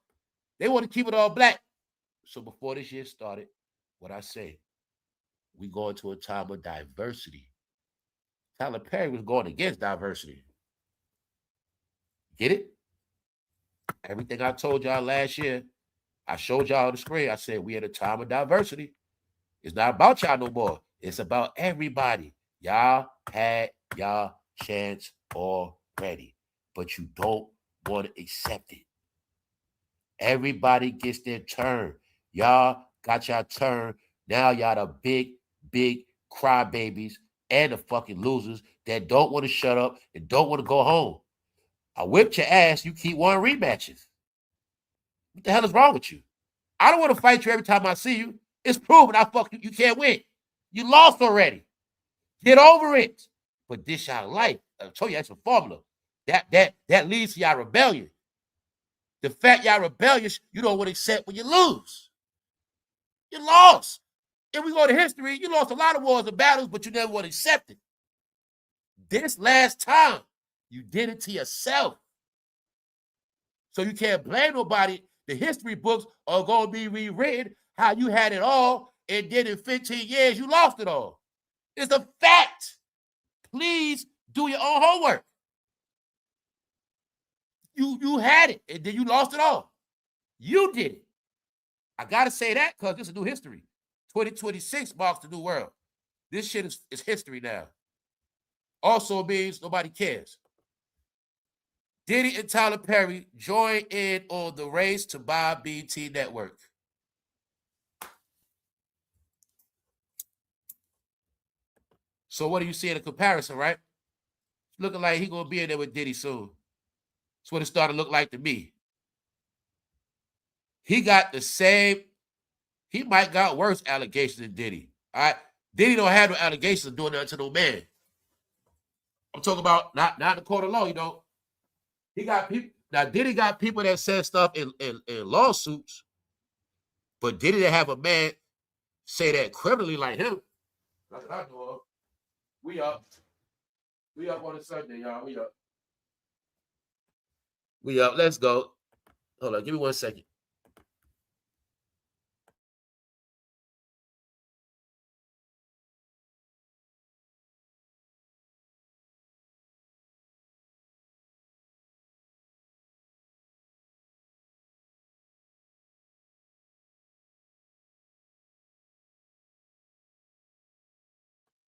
They want to keep it all black. So before this year started, what I say, we go into a time of diversity. Tyler Perry was going against diversity. Get it? Everything I told y'all last year, I showed y'all on the screen. I said we at a time of diversity. It's not about y'all no more. It's about everybody. Y'all had y'all chance already, but you don't want to accept it. Everybody gets their turn. Y'all got y'all turn. Now y'all the big crybabies and the fucking losers that don't want to shut up and don't want to go home. I whipped your ass. You keep wanting rematches. What the hell is wrong with you? I don't want to fight you every time I see you. It's proven I fuck you. You can't win. You lost already. Get over it. But this y'all life. I told you that's a formula. That leads to y'all rebellion. The fact y'all rebellious, you don't want to accept when you lose. You lost. If we go to history, you lost a lot of wars and battles, but you never want to accept it. This last time, you did it to yourself. So you can't blame nobody. The history books are going to be rewritten how you had it all, and then in 15 years, you lost it all. It's a fact. Please do your own homework. You had it, and then you lost it all. You did it. I got to say that because this is new history. 2026 marks the new world. This shit is history now. Also means nobody cares. Diddy and Tyler Perry join in on the race to buy BT Network. So what do you see in a comparison, right? It's looking like he's going to be in there with Diddy soon. That's what it started to look like to me. He got the same, he might got worse allegations than Diddy. All right? Diddy don't have no allegations of doing that to no man. I'm talking about not in the court of law, you know. He got people, now Diddy got people that said stuff in lawsuits, but Diddy didn't have a man say that criminally like him. That's what I know of. We up. We up on a Sunday, y'all. We up. We up. Let's go. Hold on. Give me 1 second.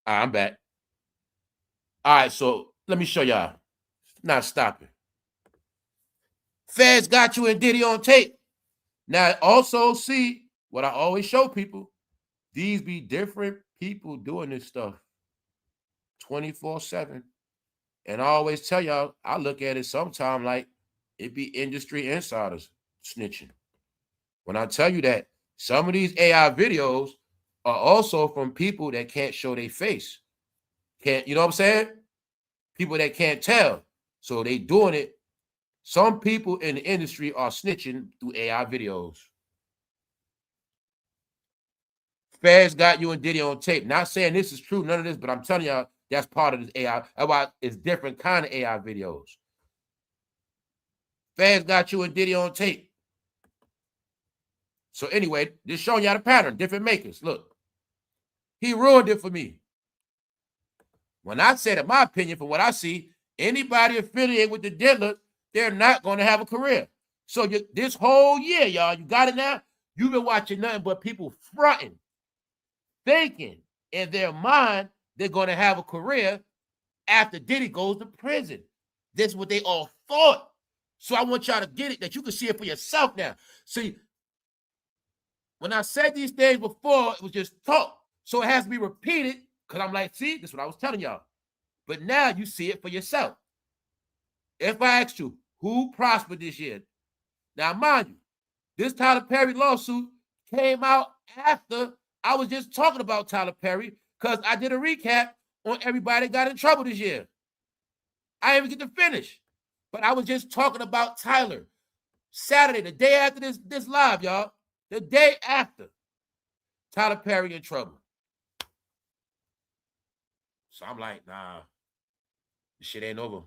All right, I'm back. All right, so let me show y'all. Not stopping. Feds got you and Diddy on tape. Now, also see what I always show people. These be different people doing this stuff 24/7. And I always tell y'all, I look at it sometime like it be industry insiders snitching. When I tell you that some of these AI videos are also from people that can't show their face. Can't, you know what I'm saying? People that can't tell. So they doing it. Some people in the industry are snitching through AI videos. Feds got you and Diddy on tape. Not saying this is true, none of this, but I'm telling y'all that's part of this AI. That's why it's different kind of AI videos. Feds got you and Diddy on tape. So anyway, just showing y'all the pattern, different makers. Look, he ruined it for me. When I said, in my opinion, from what I see, anybody affiliated with the diddler, they're not going to have a career. So this whole year, y'all, you got it now? You've been watching nothing but people fronting, thinking in their mind they're going to have a career after Diddy goes to prison. This is what they all thought. So I want y'all to get it, that you can see it for yourself now. See, when I said these things before, it was just talk. So it has to be repeated, because I'm like, see, this is what I was telling y'all. But now you see it for yourself. If I asked you, who prospered this year? Now, mind you, this Tyler Perry lawsuit came out after I was just talking about Tyler Perry, because I did a recap on everybody that got in trouble this year. I didn't even get to finish, but I was just talking about Tyler. Saturday, the day after this live, y'all, the day after, Tyler Perry in trouble. So I'm like, nah, this shit ain't over.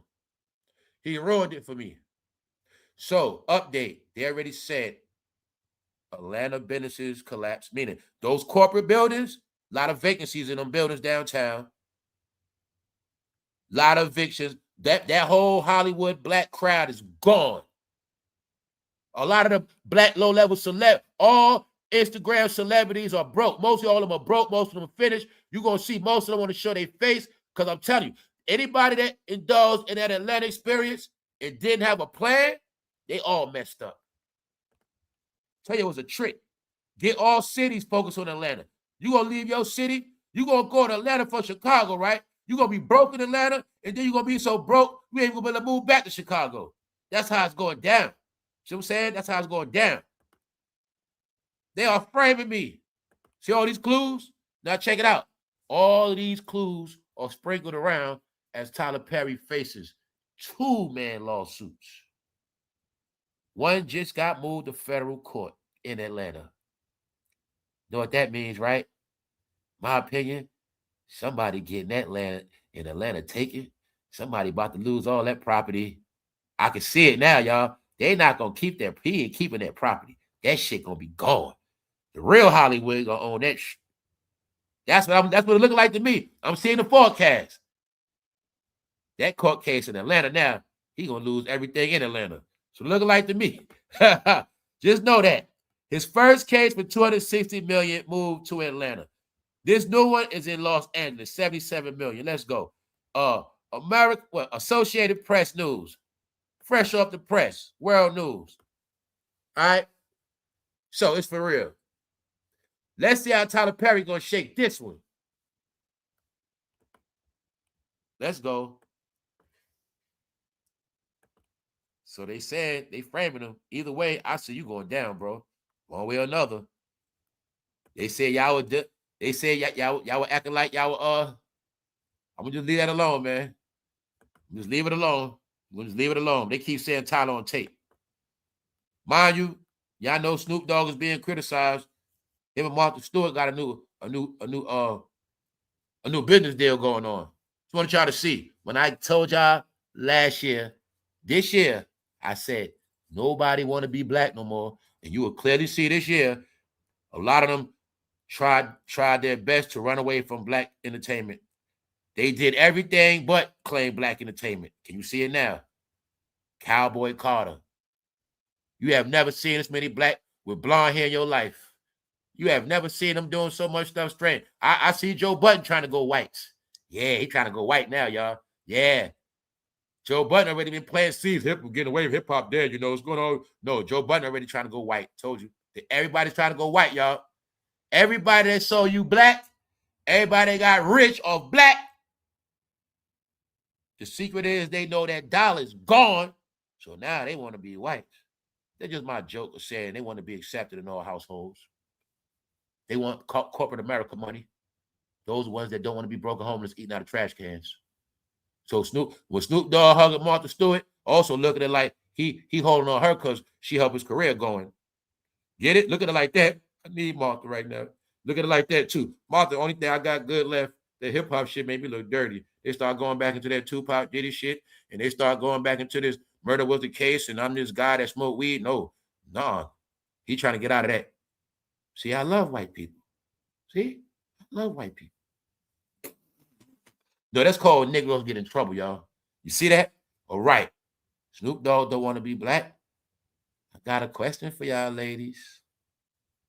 He ruined it for me. So, update, they already said Atlanta businesses collapse, meaning those corporate buildings, a lot of vacancies in them buildings downtown, a lot of evictions. That whole Hollywood black crowd is gone. A lot of the black low-level all Instagram celebrities are broke. Mostly all of them are broke. Most of them are finished. You're going to see most of them want to show their face, because I'm telling you, anybody that indulged in that Atlanta experience and didn't have a plan, they all messed up. Tell you it was a trick. Get all cities focused on Atlanta. You going to leave your city, you going to go to Atlanta for Chicago, right? You're going to be broke in Atlanta, and then you're going to be so broke, you ain't going to be able to move back to Chicago. That's how it's going down. See what I'm saying? That's how it's going down. They are framing me. See all these clues? Now check it out. All of these clues are sprinkled around as Tyler Perry faces 2-man lawsuits. One just got moved to federal court in Atlanta. Know what that means, right? My opinion, somebody getting that land in Atlanta taken. Somebody about to lose all that property. I can see it now, y'all. They not going to keep their P and keeping that property. That shit going to be gone. The real Hollywood going to own that shit. That's what it looking like to me. I'm seeing the forecast. That court case in Atlanta now, he going to lose everything in Atlanta. So looking like to me. Just know that. His first case for $260 million moved to Atlanta. This new one is in Los Angeles, $77 million. Let's go. Associated Press News. Fresh off the press. World News. All right? So it's for real. Let's see how Tyler Perry going to shake this one. Let's go. So they said they framing him. Either way, I see you going down, bro. One way or another. They said y'all were acting like y'all were I'm gonna just leave that alone, man. Just leave it alone. We'll just leave it alone. They keep saying Tyler on tape. Mind you, y'all know Snoop Dogg is being criticized. Him and Martha Stewart got a new business deal going on. Just want y'all to see. When I told y'all last year, this year, I said nobody want to be black no more. And you will clearly see this year, a lot of them tried their best to run away from black entertainment. They did everything but claim black entertainment. Can you see it now? Cowboy Carter. You have never seen this many black with blonde hair in your life. You have never seen them doing so much stuff strange. I see Joe Budden trying to go white. Yeah, he trying to go white now, y'all. Yeah. Joe Budden already been playing seeds, getting away with hip-hop there. You know what's going on? No, Joe Budden already trying to go white. Told you. Everybody's trying to go white, y'all. Everybody that saw you black, everybody that got rich off black, the secret is they know that dollar's gone, so now they want to be white. That's just my joke of saying they want to be accepted in all households. They want corporate America money. Those ones that don't want to be broken homeless eating out of trash cans. So when Snoop Dogg hugging Martha Stewart, also look at it like he holding on her because she helped his career going. Get it? Look at it like that. I need Martha right now. Look at it like that too. Martha, the only thing I got good left, the hip hop shit made me look dirty. They start going back into that Tupac Diddy shit, and they start going back into this murder was the case, and I'm this guy that smoked weed. No, nah. He trying to get out of that. See, I love white people. See, I love white people. No, that's called Negroes get in trouble, y'all. You see that? All right. Snoop Dogg don't want to be black. I got a question for y'all ladies.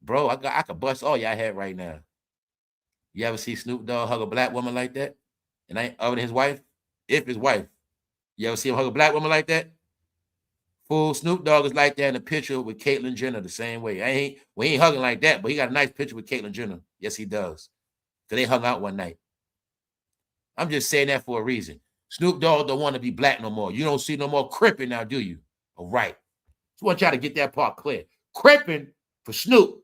Bro, I could bust all y'all head right now. You ever see Snoop Dogg hug a black woman like that? And ain't other than his wife? If his wife. You ever see him hug a black woman like that? Fool, Snoop Dogg is like that in the picture with Caitlyn Jenner the same way. We ain't hugging like that, but he got a nice picture with Caitlyn Jenner. Yes, he does. Because they hung out one night. I'm just saying that for a reason. Snoop Dogg don't want to be black no more. You don't see no more cripping now, do you? All right. Just want y'all to get that part clear. Cripping for Snoop.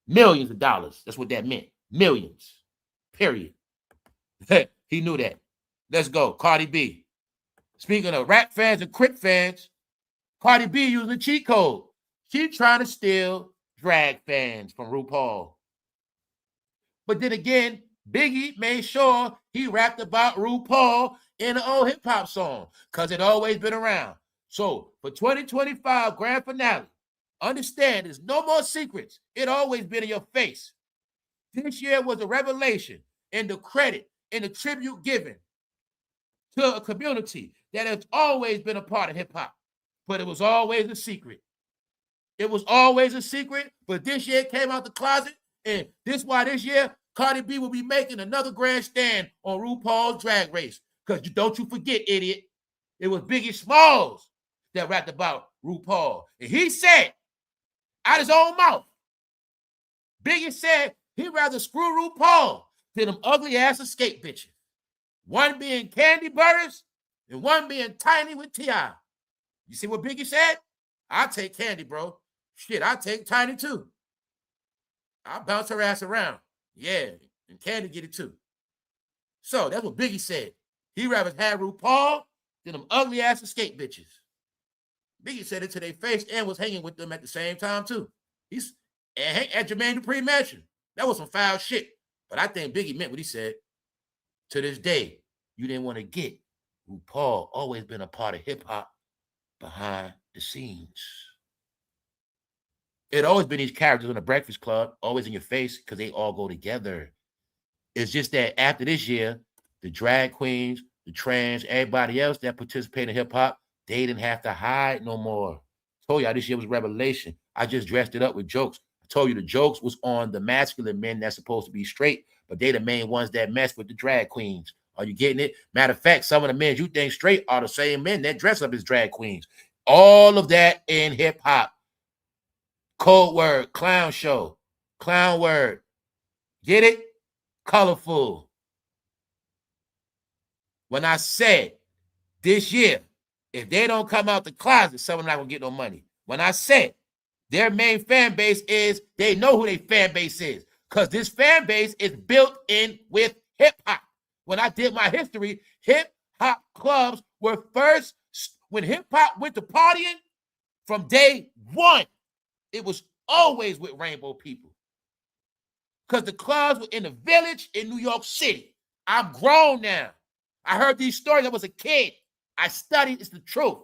Millions of dollars. That's what that meant. Millions. Period. He knew that. Let's go. Cardi B. Speaking of rap fans and Crip fans, Cardi B using a cheat code. She trying to steal drag fans from RuPaul. But then again, Biggie made sure he rapped about RuPaul in an old hip-hop song because it always been around. So for 2025 grand finale, understand there's no more secrets. It always been in your face. This year was a revelation and the credit and the tribute given to a community that has always been a part of hip-hop, but it was always a secret. It was always a secret, but this year it came out the closet, and this is why this year Cardi B will be making another grand stand on RuPaul's Drag Race. Because don't you forget, idiot, it was Biggie Smalls that rapped about RuPaul. And he said, out his own mouth, Biggie said he'd rather screw RuPaul than them ugly-ass escape bitches. One being Candy Burris and one being Tiny with T.I. You see what Biggie said? I'll take Candy, bro. Shit, I'll take Tiny too. I'll bounce her ass around. Yeah, and Candy get it too. So that's what Biggie said. He'd rather have RuPaul than them ugly-ass escape bitches. Biggie said it to their face and was hanging with them at the same time too. He's at Jermaine Dupri mansion. That was some foul shit. But I think Biggie meant what he said. To this day, you didn't want to get RuPaul always been a part of hip-hop behind the scenes. It always been these characters on the Breakfast Club, always in your face, because they all go together. It's just that after this year, the drag queens, the trans, everybody else that participated in hip-hop, they didn't have to hide no more. I told y'all this year was a revelation. I just dressed it up with jokes. I told you the jokes was on the masculine men that's supposed to be straight, but they the main ones that mess with the drag queens. Are you getting it? Matter of fact, some of the men you think straight are the same men that dress up as drag queens. All of that in hip-hop. Code word, clown show, clown word. Get it? Colorful. When I said this year, if they don't come out the closet, some of them not going to get no money. When I said their main fan base is, they know who their fan base is. Because this fan base is built in with hip-hop. When I did my history, hip-hop clubs were first, when hip-hop went to partying, from day one, it was always with rainbow people. Because the clubs were in the Village in New York City. I'm grown now. I heard these stories. I was a kid. I studied. It's the truth.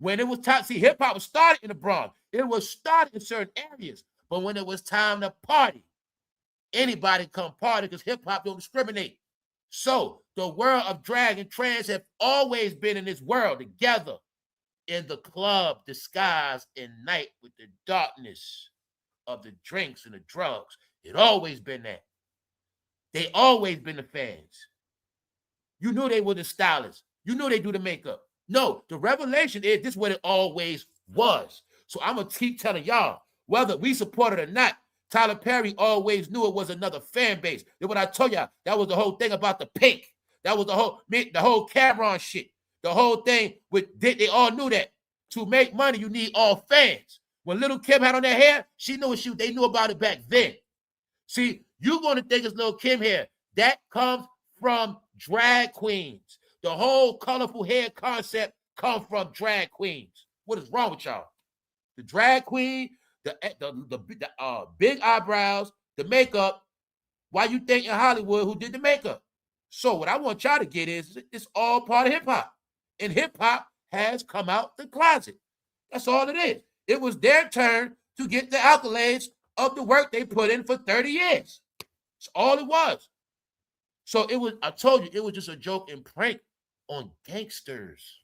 When it was time, see, hip-hop was started in the Bronx. It was started in certain areas. But when it was time to party, anybody come party because hip-hop don't discriminate. So the world of drag and trans have always been in this world together in the club, disguised in night with the darkness of the drinks and the drugs. It always been that. They always been the fans. You knew they were the stylists. You knew they do the makeup. No, the revelation is this is what it always was. So I'm going to keep telling y'all, whether we support it or not, Tyler Perry always knew it was another fan base. Then what I told y'all, that was the whole thing about the pink. That was the whole Cameron shit. The whole thing with they all knew that to make money, you need all fans. When Little Kim had on that hair, she knew they knew about it back then. See, you're going to think it's Little Kim hair. That comes from drag queens. The whole colorful hair concept comes from drag queens. What is wrong with y'all? The drag queen, the big eyebrows, the makeup. Why you think in Hollywood who did the makeup? So what I want y'all to get is it's all part of hip-hop. And hip-hop has come out the closet. That's all it is. It was their turn to get the accolades of the work they put in for 30 years. That's all it was. So it was, I told you, it was just a joke and prank on gangsters.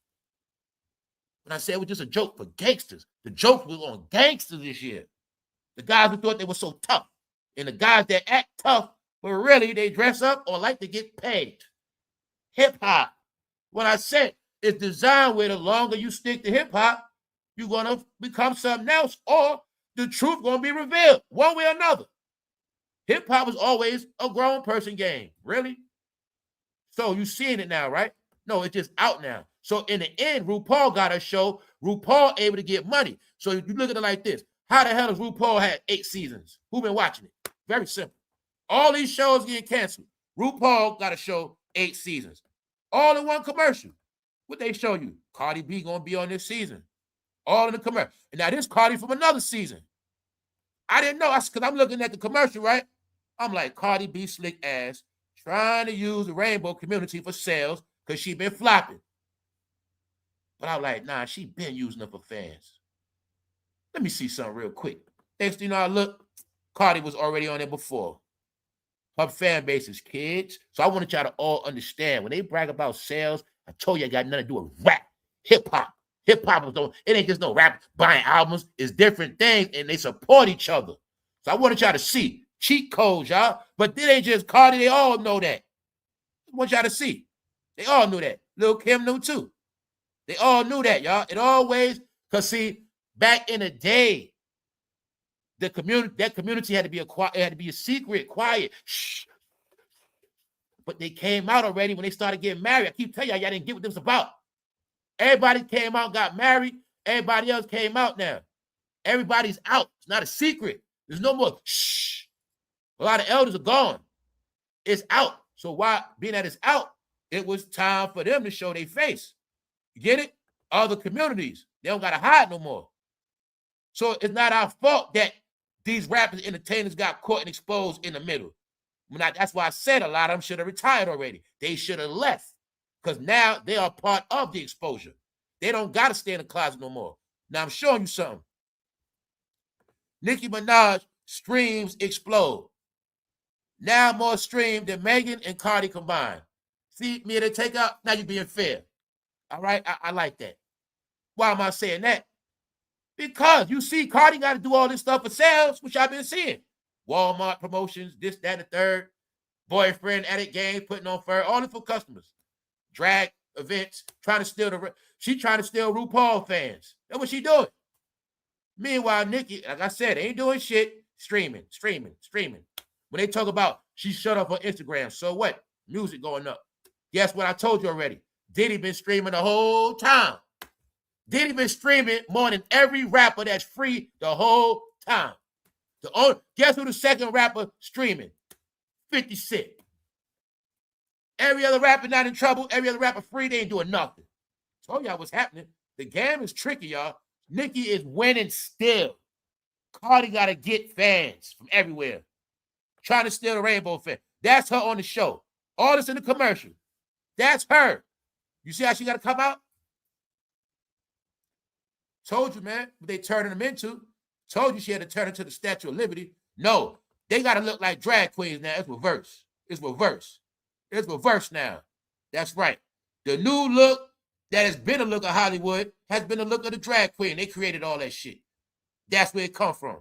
When I say it was just a joke for gangsters, the joke was on gangsters this year. The guys who thought they were so tough. And the guys that act tough, but really they dress up or like to get paid. Hip hop, when I said it's designed where the longer you stick to hip hop, you're going to become something else, or the truth going to be revealed one way or another. Hip hop was always a grown person game. Really? So you seeing it now, right? No, it's just out now. So in the end, RuPaul got a show. RuPaul able to get money. So you look at it like this. How the hell does RuPaul have 8 seasons? Who been watching it? Very simple. All these shows getting canceled. RuPaul got a show 8 seasons. All in one commercial. What they show you? Cardi B gonna be on this season. All in the commercial. And now this Cardi from another season. I didn't know, because I'm looking at the commercial, right? I'm like, Cardi B slick ass trying to use the rainbow community for sales because she been flopping. But I'm like, nah, she been using them for fans. Let me see something real quick. Next thing you know, I look, Cardi was already on there before. Her fan base is kids. So I wanted y'all to all understand, when they brag about sales, I told you I got nothing to do with rap, hip-hop. Hip-hop, it ain't just no rap buying albums. It's different things, and they support each other. So I wanted y'all to see cheat codes, y'all. But they ain't just Cardi. They all know that. I want y'all to see. They all knew that. Lil' Kim knew too. They all knew that, y'all. It always, because see, back in the day, that community had to be a secret, quiet. Shh. But they came out already when they started getting married. I keep telling y'all didn't get what this was about. Everybody came out, got married. Everybody else came out now. Everybody's out. It's not a secret. There's no more shh. A lot of elders are gone. It's out. So why, being that it's out, it was time for them to show their face. You get it? Other communities, they don't got to hide no more. So it's not our fault that these rappers, entertainers got caught and exposed in the middle. That's why I said a lot of them should have retired already. They should have left, because now they are part of the exposure. They don't got to stay in the closet no more. Now I'm showing you something. Nicki Minaj streams explode. Now more streamed than Megan and Cardi combined. See, me and the takeout, now you're being fair. All right, I like that. Why am I saying that? Because you see, Cardi got to do all this stuff for sales, which I've been seeing. Walmart promotions, this, that, and the third. Boyfriend at it game, putting on fur, all this for customers. Drag events, trying to steal she trying to steal RuPaul fans. That's what she doing. Meanwhile, Nicki, like I said, ain't doing shit. Streaming. When they talk about she shut up on Instagram, so what? Music going up. Guess what I told you already? Diddy been streaming the whole time. Diddy been streaming more than every rapper that's free the whole time. Guess who the second rapper streaming? 50 Cent. Every other rapper not in trouble. Every other rapper free. They ain't doing nothing. Told y'all what's happening. The game is tricky, y'all. Nicki is winning still. Cardi got to get fans from everywhere. Trying to steal the rainbow fan. That's her on the show. All this in the commercial. That's her. You see how she got to come out? Told you, man, what they turning them into. Told you she had to turn into the Statue of Liberty. No, they got to look like drag queens now. It's reverse. It's reverse. It's reverse now. That's right. The new look that has been a look of Hollywood has been a look of the drag queen. They created all that shit. That's where it come from.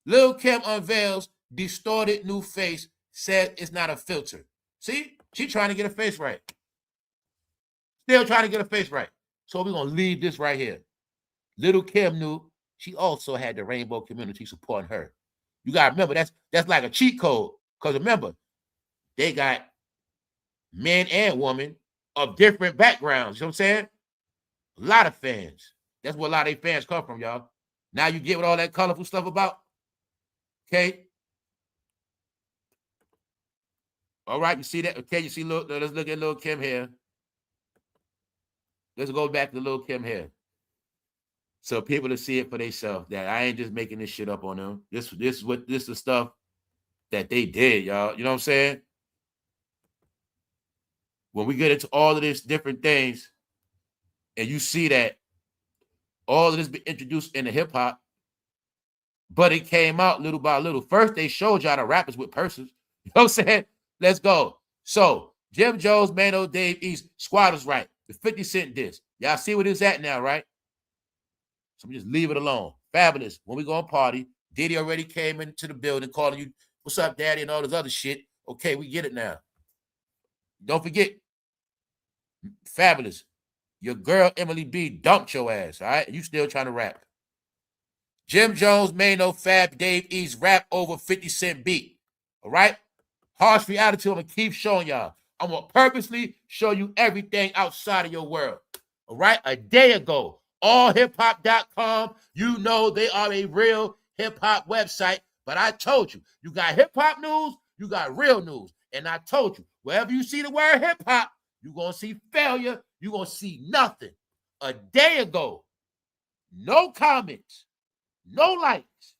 Lil' Kim unveils distorted new face, said it's not a filter. See? She trying to get her face right. Still trying to get her face right. So we're going to leave this right here. Lil' Kim knew she also had the rainbow community supporting her. You got to remember, that's like a cheat code. Because remember, they got men and women of different backgrounds. You know what I'm saying? A lot of fans. That's where a lot of their fans come from, y'all. Now you get what all that colorful stuff about? Okay? All right, you see that? Okay, you see, let's look at Lil' Kim here. Let's go back to Lil' Kim here. So people to see it for themselves, that I ain't just making this shit up on them. This is the stuff that they did, y'all. You know what I'm saying? When we get into all of these different things, and you see that all of this been introduced into hip hop, But it came out little by little. First, they showed y'all the rappers with purses. You know what I'm saying? Let's go. So, Jim Jones, Mano, Dave East, Squatters Right. The 50 Cent disc. Y'all see what it's at now, right? So we just leave it alone. Fabulous. When we go on party, Diddy already came into the building calling you, what's up, daddy, and all this other shit. Okay, we get it now. Don't forget, Fabulous. Your girl, Emily B, dumped your ass, all right? And you still trying to rap. Jim Jones, Mano, Fab, Dave East, rap over 50 Cent beat, all right? Harsh reality, I'm going to keep showing y'all. I'm going to purposely show you everything outside of your world, all right? A day ago, allhiphop.com, you know they are a real hip-hop website, but I told you, you got hip-hop news, you got real news, and I told you, wherever you see the word hip-hop, you're going to see failure, you're going to see nothing. A day ago, no comments, no likes,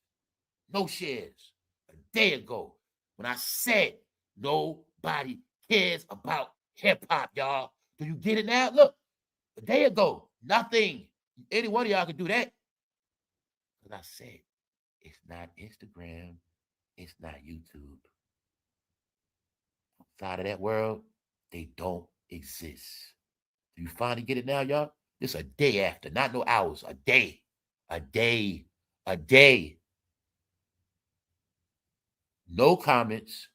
no shares. A day ago, when I said nobody cares about hip-hop, y'all. Do you get it now? Look, a day ago, nothing. Any one of y'all can do that. Because I said, it's not Instagram. It's not YouTube. Outside of that world, they don't exist. Do you finally get it now, y'all? This a day after, not no hours. A day. A day. A day. No comments,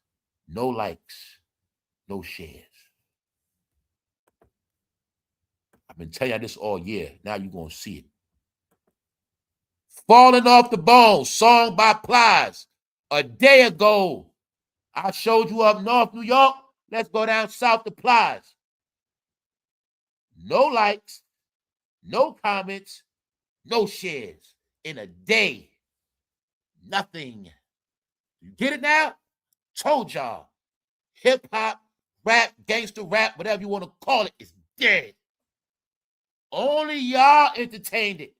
no likes, no shares. I've been telling you this all year. Now you're going to see it. Falling Off the Bone, song by Plies. A day ago, I showed you up north, New York. Let's go down south to Plies. No likes, no comments, no shares. In a day, nothing. You get it now? Told y'all. Hip-hop, rap, gangster rap, whatever you want to call it, is dead. Only y'all entertained it.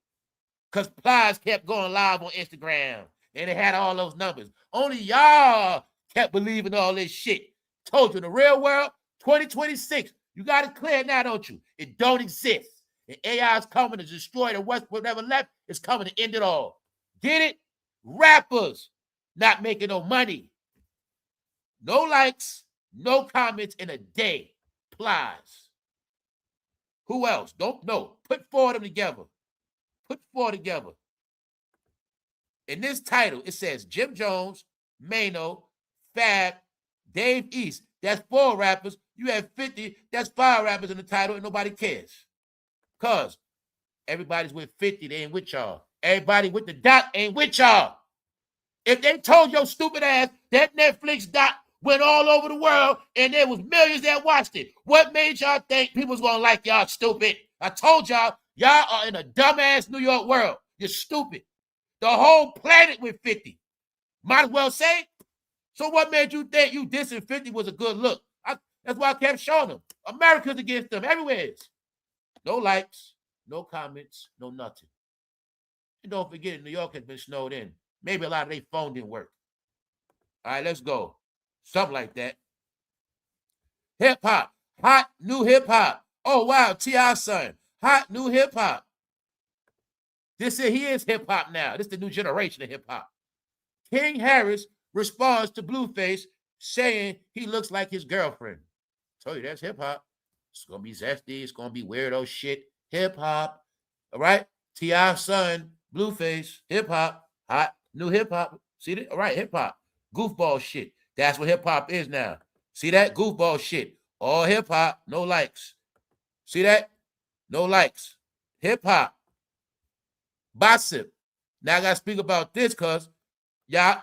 Because Plies kept going live on Instagram. And it had all those numbers. Only y'all kept believing all this shit. Told you, in the real world, 2026, you got it clear now, don't you? It don't exist. And AI is coming to destroy the West, whatever left is coming to end it all. Get it? Rappers not making no money. No likes, no comments in a day. Plies. Who else? Don't know. Put four of them together. Put four together. In this title, it says Jim Jones, Mano, Fab, Dave East. That's 4 rappers. You have 50. That's 5 rappers in the title, and nobody cares. Because everybody's with 50. They ain't with y'all. Everybody with the dot ain't with y'all. If they told your stupid ass that Netflix dot went all over the world and there was millions that watched it, what made y'all think people was going to like y'all stupid? I told y'all, y'all are in a dumbass New York world. You're stupid. The whole planet with 50. Might as well say. So what made you think you dissing 50 was a good look? That's why I kept showing them. America's against them. Everywhere is. No likes, no comments, no nothing. And don't forget, New York has been snowed in. Maybe a lot of their phone didn't work. All right, let's go. Something like that. Hip-hop. Hot new hip-hop. Oh, wow, T.I. son. Hot new hip-hop. He is hip-hop now. This is the new generation of hip-hop. King Harris responds to Blueface saying he looks like his girlfriend. I told you, that's hip-hop. It's going to be zesty. It's going to be weirdo shit. Hip-hop. All right? T.I. son, Blueface, hip-hop. Hot new hip-hop. See that? All right, hip-hop. Goofball shit. That's what hip-hop is now. See that? Goofball shit. All hip-hop, no likes. See that? No likes. Hip-hop. Gossip. Now I got to speak about this because y'all,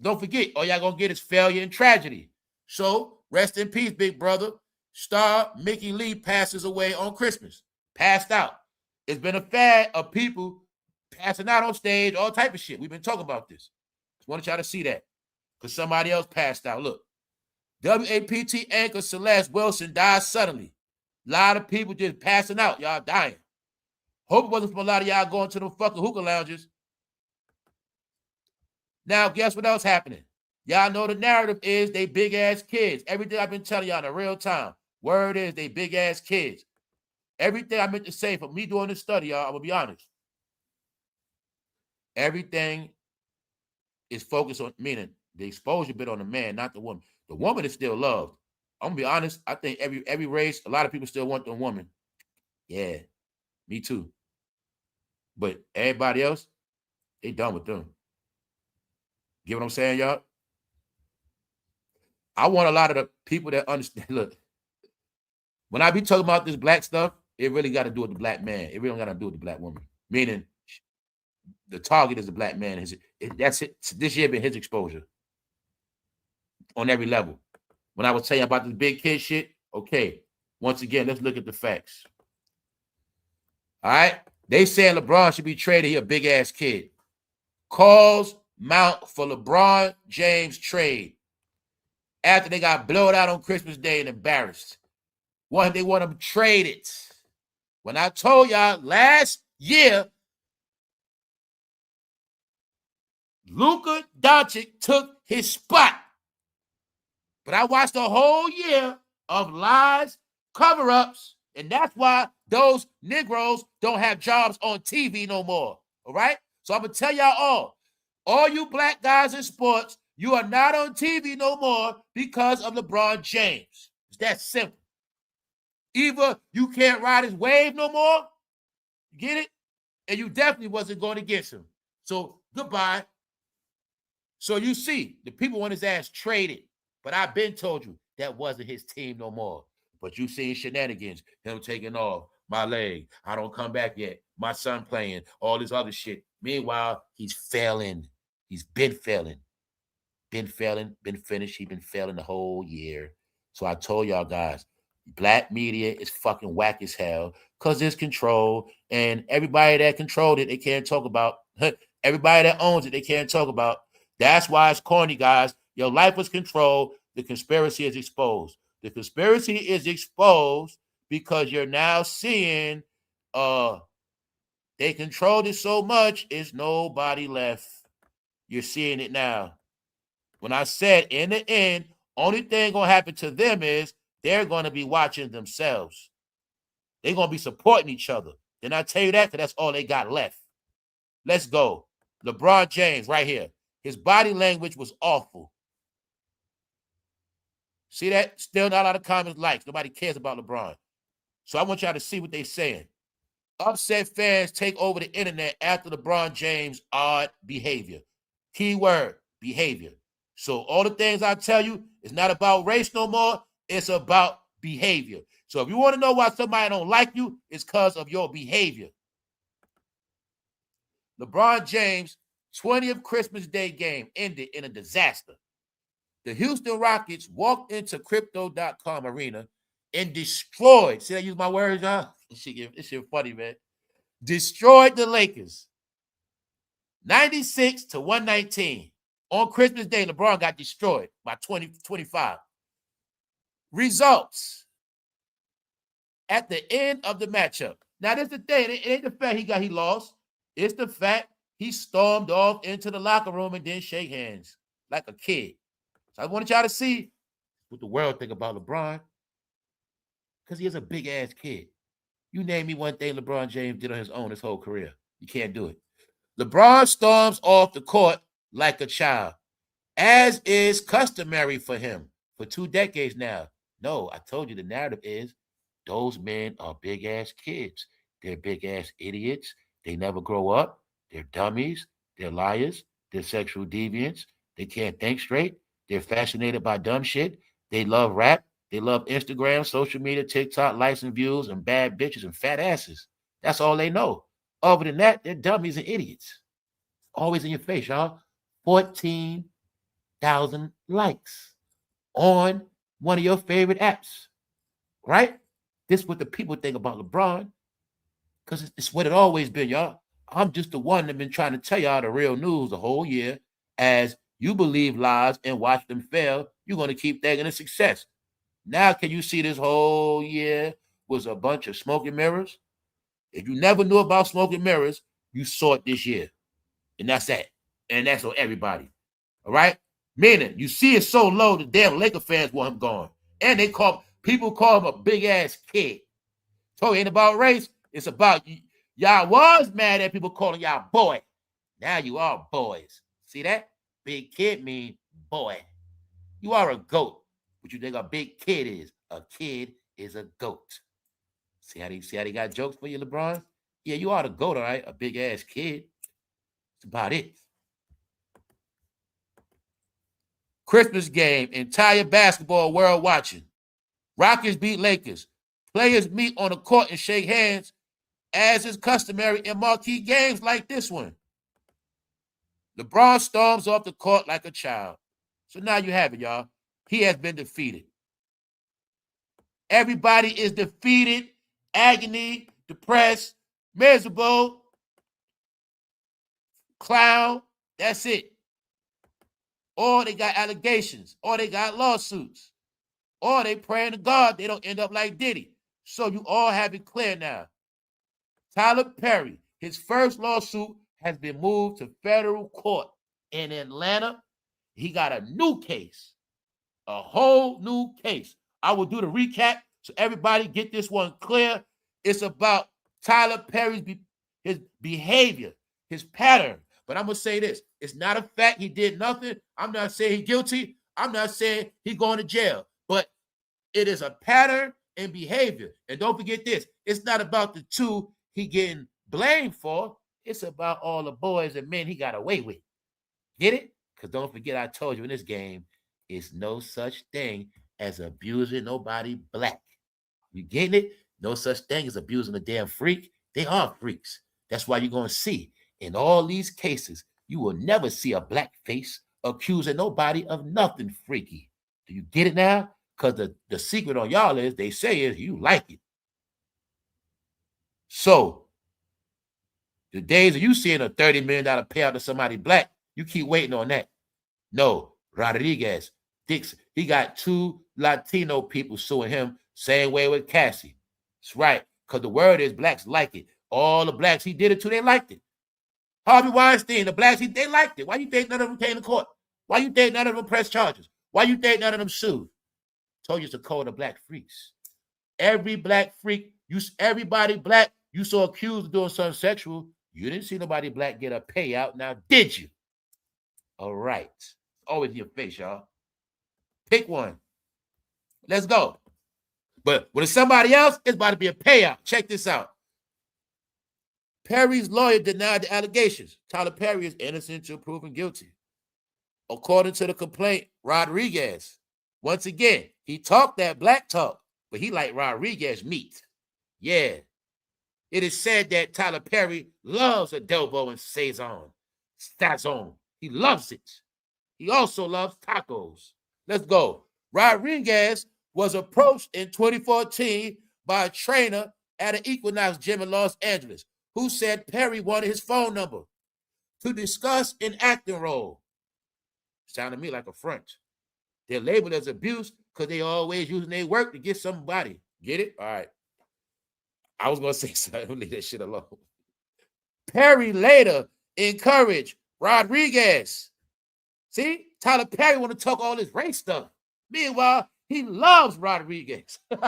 don't forget, all y'all going to get is failure and tragedy. So, rest in peace, big brother. Star Mickey Lee passes away on Christmas. Passed out. It's been a fad of people passing out on stage, all type of shit. We've been talking about this. Just wanted y'all to see that because somebody else passed out. Look, WAPT anchor Celeste Wilson died suddenly. A lot of people just passing out. Y'all dying. Hope it wasn't from a lot of y'all going to them fucking hookah lounges. Now, guess what else happening? Y'all know the narrative is they big-ass kids. Everything I've been telling y'all in real time. Word is they big-ass kids. Everything I meant to say for me doing this study, y'all, I'm going to be honest. Everything is focused on, meaning the exposure bit on the man, not the woman. The woman is still loved. I'm gonna be honest. I think every race, a lot of people still want the woman. Yeah, me too. But everybody else, they done with them. Get what I'm saying, y'all? I want a lot of the people that understand. Look, when I be talking about this black stuff, it really got to do with the black man. It really got to do with the black woman. Meaning, the target is the black man. That's it. This year been his exposure on every level. When I was telling you about this big kid shit, okay. Once again, let's look at the facts. All right, they saying LeBron should be traded. He a big ass kid. Calls mount for LeBron James trade after they got blown out on Christmas Day and embarrassed. They want him traded. When I told y'all last year, Luka Doncic took his spot. But I watched a whole year of lies, cover-ups, and that's why those Negroes don't have jobs on TV no more. All right? So I'm going to tell y'all all you black guys in sports, you are not on TV no more because of LeBron James. It's that simple. Either you can't ride his wave no more, you get it? And you definitely wasn't going against him. So goodbye. So you see, the people want his ass traded. But I've been told you that wasn't his team no more. But you seen shenanigans, him taking off, my leg, I don't come back yet, my son playing, all this other shit. Meanwhile, he's failing. He's been failing. Been finished. He's been failing the whole year. So I told y'all guys, black media is fucking whack as hell because it's control, and everybody that controlled it, they can't talk about. Everybody that owns it, they can't talk about. That's why it's corny, guys. Your life was controlled. The conspiracy is exposed. The conspiracy is exposed because you're now seeing they controlled it so much, it's nobody left. You're seeing it now. When I said in the end, only thing going to happen to them is they're going to be watching themselves. They're going to be supporting each other. Didn't I tell you that? Because that's all they got left. Let's go. LeBron James right here. His body language was awful. See that? Still not a lot of comments, likes. Nobody cares about LeBron. So I want y'all to see what they're saying. Upset fans take over the internet after LeBron James' odd behavior. Keyword, behavior. So all the things I tell you is not about race no more. It's about behavior. So if you want to know why somebody don't like you, it's because of your behavior. LeBron James' 20th Christmas Day game ended in a disaster. The Houston Rockets walked into Crypto.com arena and destroyed. See, I use my words, y'all? This shit funny, man. Destroyed the Lakers. 96-119. On Christmas Day, LeBron got destroyed by 25. Results at the end of the matchup. Now, this is the thing. It ain't the fact he lost. It's the fact he stormed off into the locker room and didn't shake hands like a kid. So I wanted y'all to see what the world think about LeBron because he is a big-ass kid. You name me one thing LeBron James did on his own his whole career. You can't do it. LeBron storms off the court like a child, as is customary for him for 2 decades now. No, I told you the narrative is those men are big-ass kids. They're big-ass idiots. They never grow up. They're dummies. They're liars. They're sexual deviants. They can't think straight. They're fascinated by dumb shit. They love rap. They love Instagram, social media, TikTok, likes and views, and bad bitches and fat asses. That's all they know. Other than that, they're dummies and idiots. Always in your face, y'all. 14,000 likes on one of your favorite apps, right? This is what the people think about LeBron because it's what it always been, y'all. I'm just the one that been trying to tell y'all the real news the whole year. As you believe lies and watch them fail, you're going to keep thinking it's success. Now, can you see this whole year was a bunch of smoke and mirrors? If you never knew about smoke and mirrors, you saw it this year. And that's that. And that's on everybody. All right? Meaning, you see it so low, the damn Laker fans want him gone. And people call him a big-ass kid. So it ain't about race. It's about y'all was mad at people calling y'all boy. Now you are boys. See that? Big kid mean boy. You are a goat. What you think a big kid is? A kid is a goat. See how they got jokes for you, LeBron? Yeah, you are the goat, all right? A big ass kid. That's about it. Christmas game, entire basketball world watching. Rockets beat Lakers. Players meet on the court and shake hands, as is customary in marquee games like this one. LeBron storms off the court like a child. So now you have it, y'all. He has been defeated. Everybody is defeated, agony, depressed, miserable, clown. That's it. Or they got allegations, or they got lawsuits, or they praying to God they don't end up like Diddy. So you all have it clear now. Tyler Perry, his first lawsuit has been moved to federal court in Atlanta. He got a new case, a whole new case. I will do the recap so everybody get this one clear. It's about Tyler Perry's his behavior, his pattern. But I'm going to say this. It's not a fact he did nothing. I'm not saying he's guilty. I'm not saying he's going to jail. But it is a pattern and behavior. And don't forget this. It's not about the two he getting blamed for. It's about all the boys and men he got away with. Get it? Because don't forget I told you in this game, it's no such thing as abusing nobody black. You getting it? No such thing as abusing a damn freak. They are freaks. That's why you're going to see in all these cases, you will never see a black face accusing nobody of nothing freaky. Do you get it now? Because the secret on y'all is, they say is you like it. So, the days of you seeing a $30 million payout to somebody black, you keep waiting on that. No, Rodriguez, Dixon, he got 2 Latino people suing him, same way with Cassie. That's right, because the word is blacks like it. All the blacks he did it to, they liked it. Harvey Weinstein, the blacks, they liked it. Why you think none of them came to court? Why you think none of them pressed charges? Why you think none of them sued? Told you it's a code of black freaks. Every black freak, everybody black, you saw accused of doing something sexual. You didn't see nobody black get a payout. Now, did you? All right. Always in your face, y'all. Pick one. Let's go. But when it's somebody else, it's about to be a payout. Check this out. Perry's lawyer denied the allegations. Tyler Perry is innocent until proven guilty. According to the complaint, Rodriguez, once again, he talked that black talk, but he like Rodriguez meat. Yeah. It is said that Tyler Perry loves adobo and sazon. He loves it. He also loves tacos. Let's go. Rodriguez was approached in 2014 by a trainer at an Equinox gym in Los Angeles who said Perry wanted his phone number to discuss an acting role. Sounded to me like a front. They're labeled as abuse because they always using their work to get somebody. Get it? All right. I was going to say something. Leave that shit alone. Perry later encouraged Rodriguez. See? Tyler Perry want to talk all this race stuff. Meanwhile, he loves Rodriguez. Y'all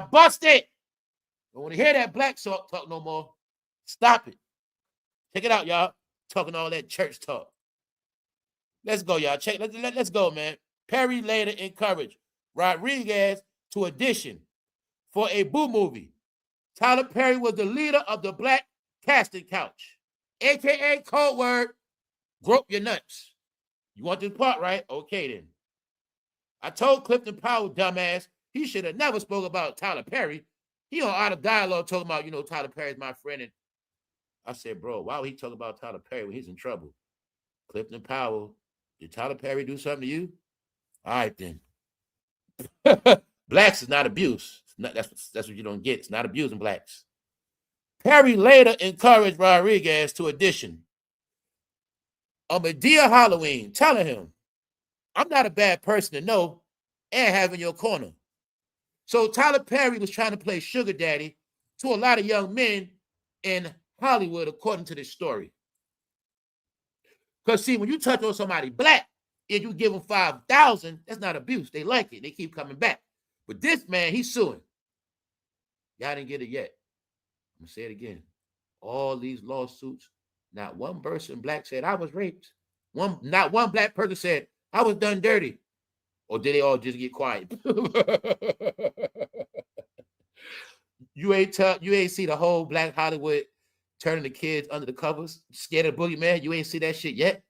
busted. Don't want to hear that black talk no more. Stop it. Check it out, y'all. Talking all that church talk. Let's go, y'all. Let's go, man. Perry later encouraged Rodriguez to audition for a Boo movie. Tyler Perry was the leader of the Black Casting Couch, a.k.a. code word, grope your nuts. You want this part, right? Okay, then. I told Clifton Powell, dumbass, he should have never spoke about Tyler Perry. He on Out of Dialogue talking about, Tyler Perry's my friend. And I said, bro, why would he talk about Tyler Perry when he's in trouble? Clifton Powell, did Tyler Perry do something to you? All right, then. Blacks is not abuse. That's what you don't get. It's not abusing blacks. Perry later encouraged Rodriguez to audition on Medea Halloween, telling him, I'm not a bad person to know and have in your corner. So Tyler Perry was trying to play sugar daddy to a lot of young men in Hollywood, according to this story. Because, see, when you touch on somebody black, if you give them $5,000, that's not abuse. They like it. They keep coming back. But this man, he's suing. Y'all didn't get it yet. I'm going to say it again. All these lawsuits Not one person black said I was raped. Not one black person said I was done dirty. Or did they all just get quiet? You ain't see the whole Black Hollywood turning the kids under the covers, scared of the boogeyman. You ain't see that shit yet.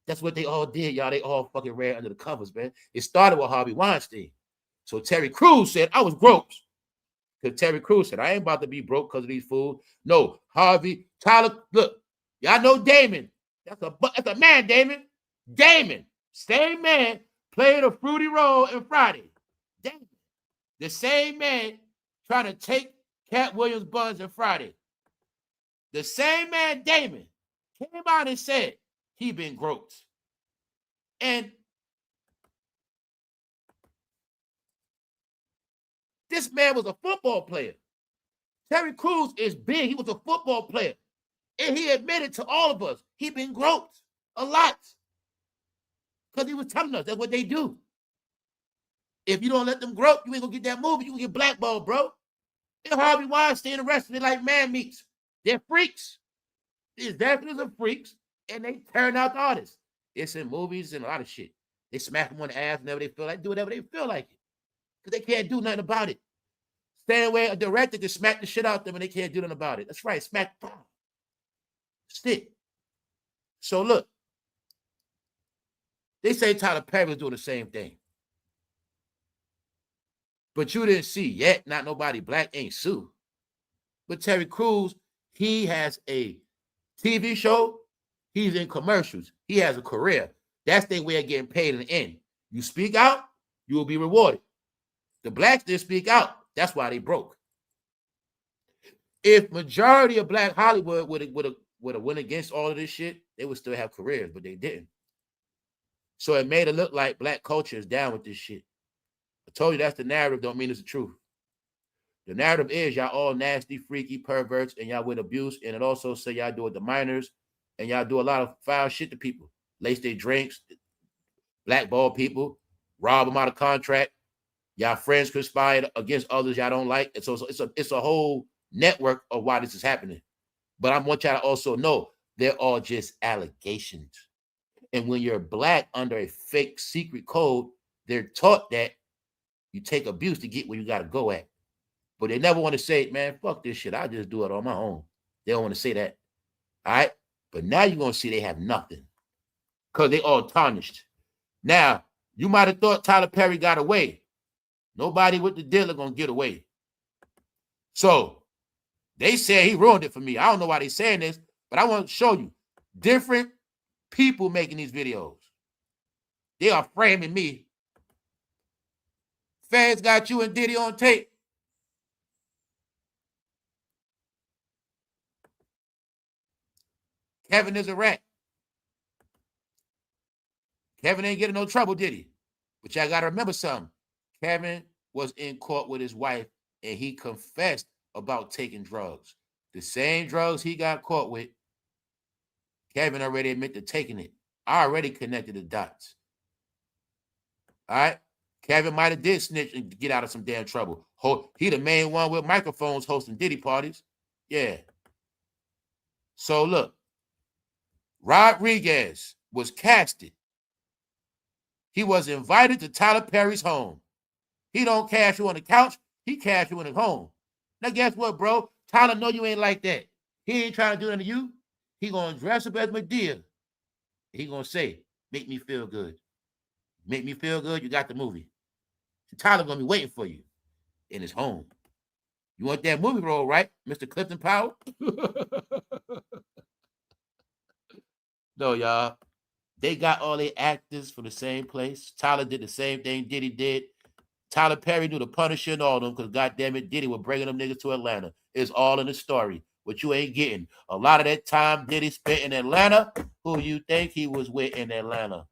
That's what they all did, y'all. They all fucking ran under the covers, man. It started with Harvey Weinstein. So Terry Crews said I was broke. Because Terry Crews said I ain't about to be broke because of these fools. No, Harvey, Tyler, look, y'all know Damon. That's a man, Damon. Damon, same man, played a fruity role in Friday. Damon, the same man trying to take Cat Williams' buns in Friday. The same man, Damon, came out and said he been groped. And this man was a football player. Terry Crews is big. He was a football player. And he admitted to all of us he been groped a lot. Because he was telling us that's what they do. If you don't let them grope, you ain't going to get that movie. You can get blackballed, bro. And Harvey Weinstein arrested like man meats. They're freaks. These executives are freaks, and they turn out the artists. It's in movies and a lot of shit. They smack them on the ass whenever they feel like, do whatever they feel like it. Because they can't do nothing about it. Stand away, a director can smack the shit out them and they can't do nothing about it. That's right, smack, stick. So look, they say Tyler Perry was doing the same thing. But you didn't see yet, not nobody black ain't sue. But Terry Crews, he has a TV show. He's in commercials. He has a career. That's their way of getting paid in the end. You speak out, you will be rewarded. The blacks didn't speak out. That's why they broke. If majority of Black Hollywood would have went against all of this shit, they would still have careers, but they didn't. So it made it look like black culture is down with this shit. I told you that's the narrative, don't mean it's the truth. The narrative is y'all all nasty, freaky perverts, and y'all with abuse, and it also say y'all do it to minors, and y'all do a lot of foul shit to people. Lace their drinks, blackball people, rob them out of contract. Y'all friends conspire against others y'all don't like. And so it's a whole network of why this is happening. But I want y'all to also know they're all just allegations. And when you're black under a fake secret code, they're taught that you take abuse to get where you got to go at. But they never want to say, man, fuck this shit. I just do it on my own. They don't want to say that. All right? But now you're going to see they have nothing because they all tarnished. Now, you might have thought Tyler Perry got away. Nobody with the deal are going to get away. So they say he ruined it for me. I don't know why they're saying this, but I want to show you different people making these videos. They are framing me. Fans got you and Diddy on tape. Kevin is a rat. Kevin ain't getting no trouble, did he? But y'all got to remember something. Kevin was in court with his wife, and he confessed about taking drugs. The same drugs he got caught with, Kevin already admitted to taking it. I already connected the dots. All right? Kevin might have did snitch and get out of some damn trouble. He the main one with microphones hosting Diddy parties. Yeah. So look, Rodriguez was casted. He was invited to Tyler Perry's home. He don't cash you on the couch. He cash you in his home. Now guess what, bro? Tyler know you ain't like that. He ain't trying to do anything to you. He gonna dress up as Madea. He gonna say, make me feel good. Make me feel good, you got the movie. Tyler gonna be waiting for you in his home. You want that movie role, right, Mr. Clifton Powell? No, y'all. They got all their actors from the same place. Tyler did the same thing Diddy did. Tyler Perry knew the Punisher and all of them because, goddamn it, Diddy was bringing them niggas to Atlanta. It's all in the story. What you ain't getting. A lot of that time Diddy spent in Atlanta, who you think he was with in Atlanta?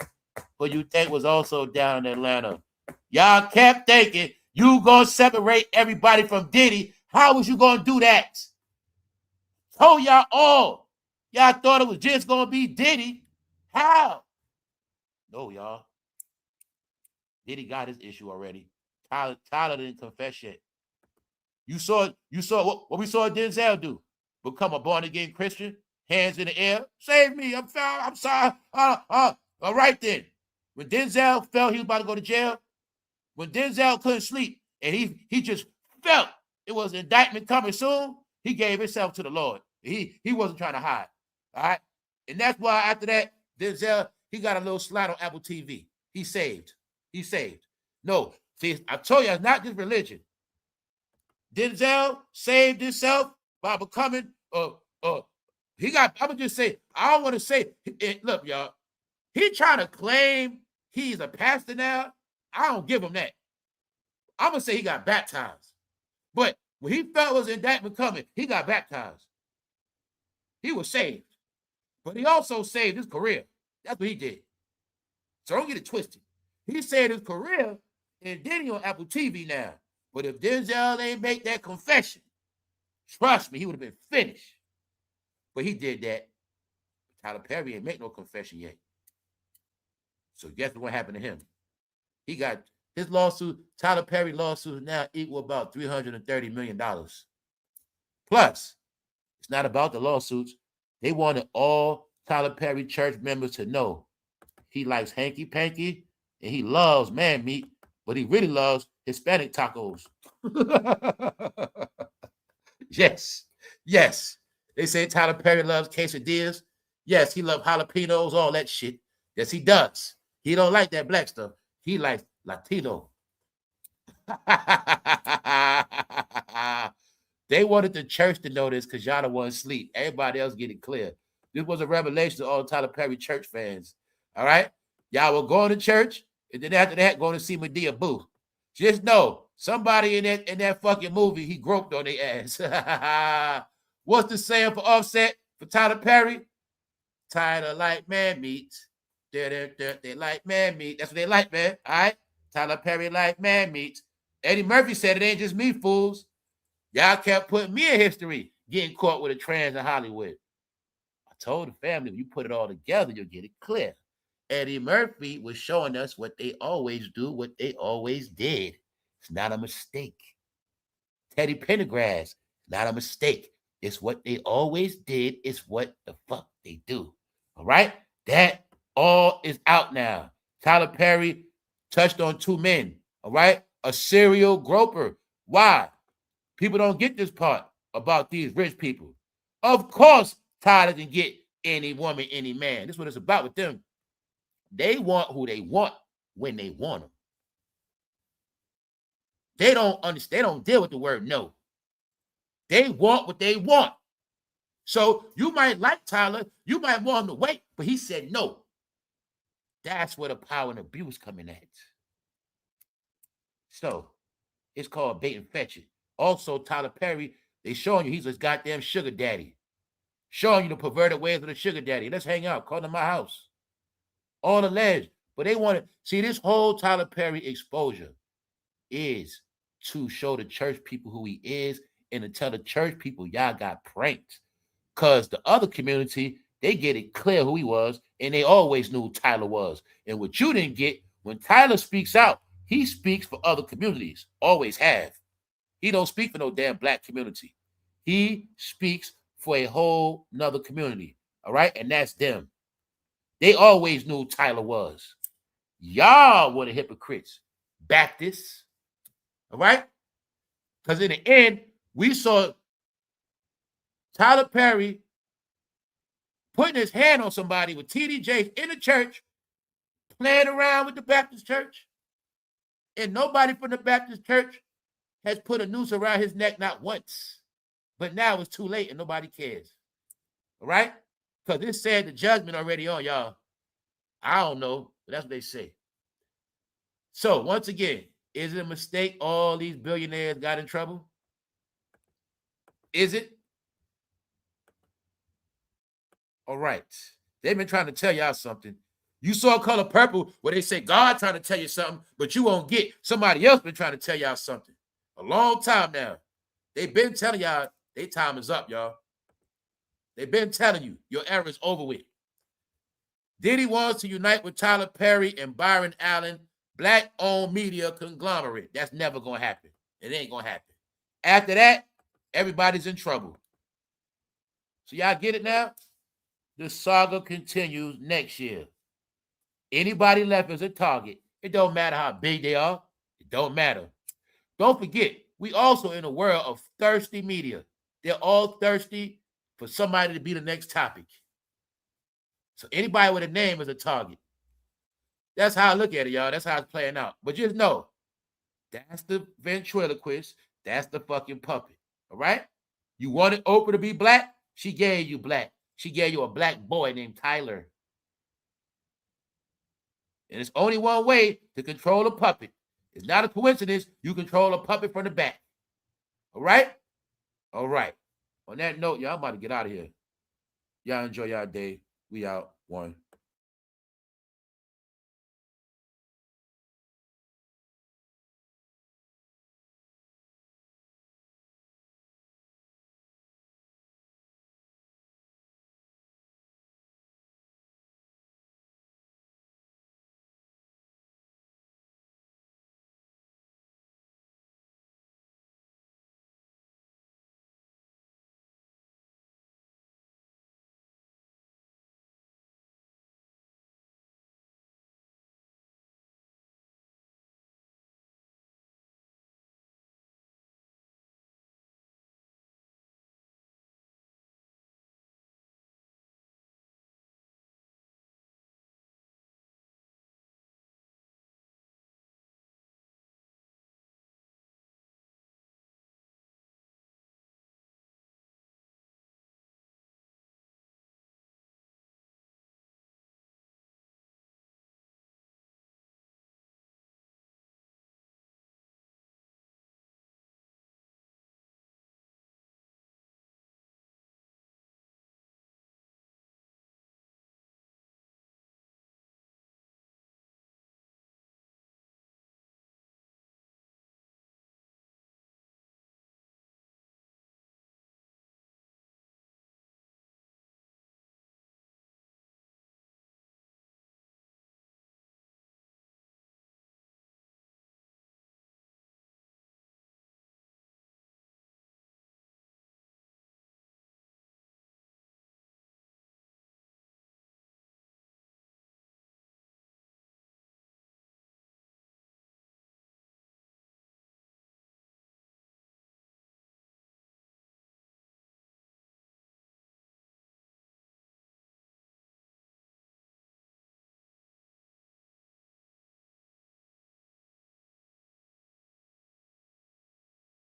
Who you think was also down in Atlanta? Y'all kept thinking you gonna separate everybody from Diddy. How was you gonna do that? Told y'all all. Y'all thought it was just gonna be Diddy. How? No, y'all. Diddy got his issue already. Tyler didn't confess yet. You saw what we saw Denzel do. Become a born-again Christian. hands in the air, save me, I'm sorry, I'm sorry. All right then. When Denzel felt he was about to go to jail, when Denzel couldn't sleep and he just felt it was an indictment coming soon, he gave himself to the Lord. He wasn't trying to hide. All right. And that's why after that, Denzel, he got a little slide on Apple TV. He saved. He saved. No, see, I told you it's not just religion. Denzel saved himself by becoming he got, I'm gonna just say, I don't want to say it, look, y'all, he trying to claim he's a pastor now. I don't give him that. I'm gonna say he got baptized. But when he felt was indictment coming, he got baptized. He was saved. But he also saved his career. That's what he did. So don't get it twisted. He saved his career, and then he on Apple TV now. But if Denzel ain't make that confession, trust me, he would have been finished. But he did that. Tyler Perry ain't make no confession yet. So guess what happened to him? He got his lawsuit, Tyler Perry lawsuit now equal about $330 million. Plus, it's not about the lawsuits. They wanted all Tyler Perry church members to know he likes hanky-panky and he loves man meat, but he really loves Hispanic tacos. Yes, yes. They say Tyler Perry loves quesadillas. Yes, he loves jalapenos, all that shit. Yes, he does. He don't like that black stuff. He likes Latino. They wanted the church to know this because y'all don't want to sleep. Everybody else get it clear. This was a revelation to all Tyler Perry church fans. All right? Y'all were going to church, and then after that, going to see Medea Boo. Just know, somebody in that fucking movie, he groped on their ass. What's the saying for Offset, for Tyler Perry? Tyler like man meat. They like man meat. That's what they like, man. All right? Tyler Perry like man meat. Eddie Murphy said it ain't just me, fools. Y'all kept putting me in history, getting caught with a trans in Hollywood. I told the family, when you put it all together, you'll get it clear. Eddie Murphy was showing us what they always do, what they always did. It's not a mistake. Teddy Pendergrass, not a mistake. It's what they always did. It's what the fuck they do. All right? That all is out now. Tyler Perry touched on two men. All right? A serial groper. Why? People don't get this part about these rich people. Of course, Tyler can get any woman, any man. This is what it's about with them. They want who they want when they want them. They don't understand. They don't deal with the word no. They want what they want. So you might like Tyler. You might want him to wait, but he said no. That's where the power and abuse coming at. So it's called bait and fetch it. Also, Tyler Perry, they showing you he's a goddamn sugar daddy. Showing you the perverted ways of the sugar daddy. Let's hang out. Come to my house. All alleged. But they want to see this whole Tyler Perry exposure is to show the church people who he is and to tell the church people y'all got pranked. Because the other community, they get it clear who he was, and they always knew who Tyler was. And what you didn't get, when Tyler speaks out, he speaks for other communities. Always have. He don't speak for no damn black community. He speaks for a whole nother community. All right? And that's them. They always knew who Tyler was. Y'all were the hypocrites. Baptists. All right? Because in the end, we saw Tyler Perry putting his hand on somebody with TD Jakes in the church, playing around with the Baptist church, and nobody from the Baptist church has put a noose around his neck, not once. But now it's too late and nobody cares. All right? Because it said the judgment already on, y'all. I don't know, but that's what they say. So, once again, is it a mistake all these billionaires got in trouble? Is it? All right. They've been trying to tell y'all something. You saw Color Purple where they say God trying to tell you something, but you won't get. Somebody else been trying to tell y'all something. A long time now. They've been telling y'all their time is up, y'all. They've been telling you your era is over with. Diddy wants to unite with Tyler Perry and Byron Allen, black-owned media conglomerate. That's never going to happen. It ain't going to happen. After that, everybody's in trouble. So y'all get it now? The saga continues next year. Anybody left as a target, it don't matter how big they are. It don't matter. Don't forget, we also in a world of thirsty media. They're all thirsty for somebody to be the next topic. So anybody with a name is a target. That's how I look at it, y'all. That's how it's playing out. But just know, that's the ventriloquist. That's the fucking puppet. All right? You wanted Oprah to be black? She gave you black. She gave you a black boy named Tyler. And it's only one way to control a puppet. It's not a coincidence. You control a puppet from the back. All right? All right. On that note, y'all, I'm about to get out of here. Y'all enjoy y'all day. We out. One.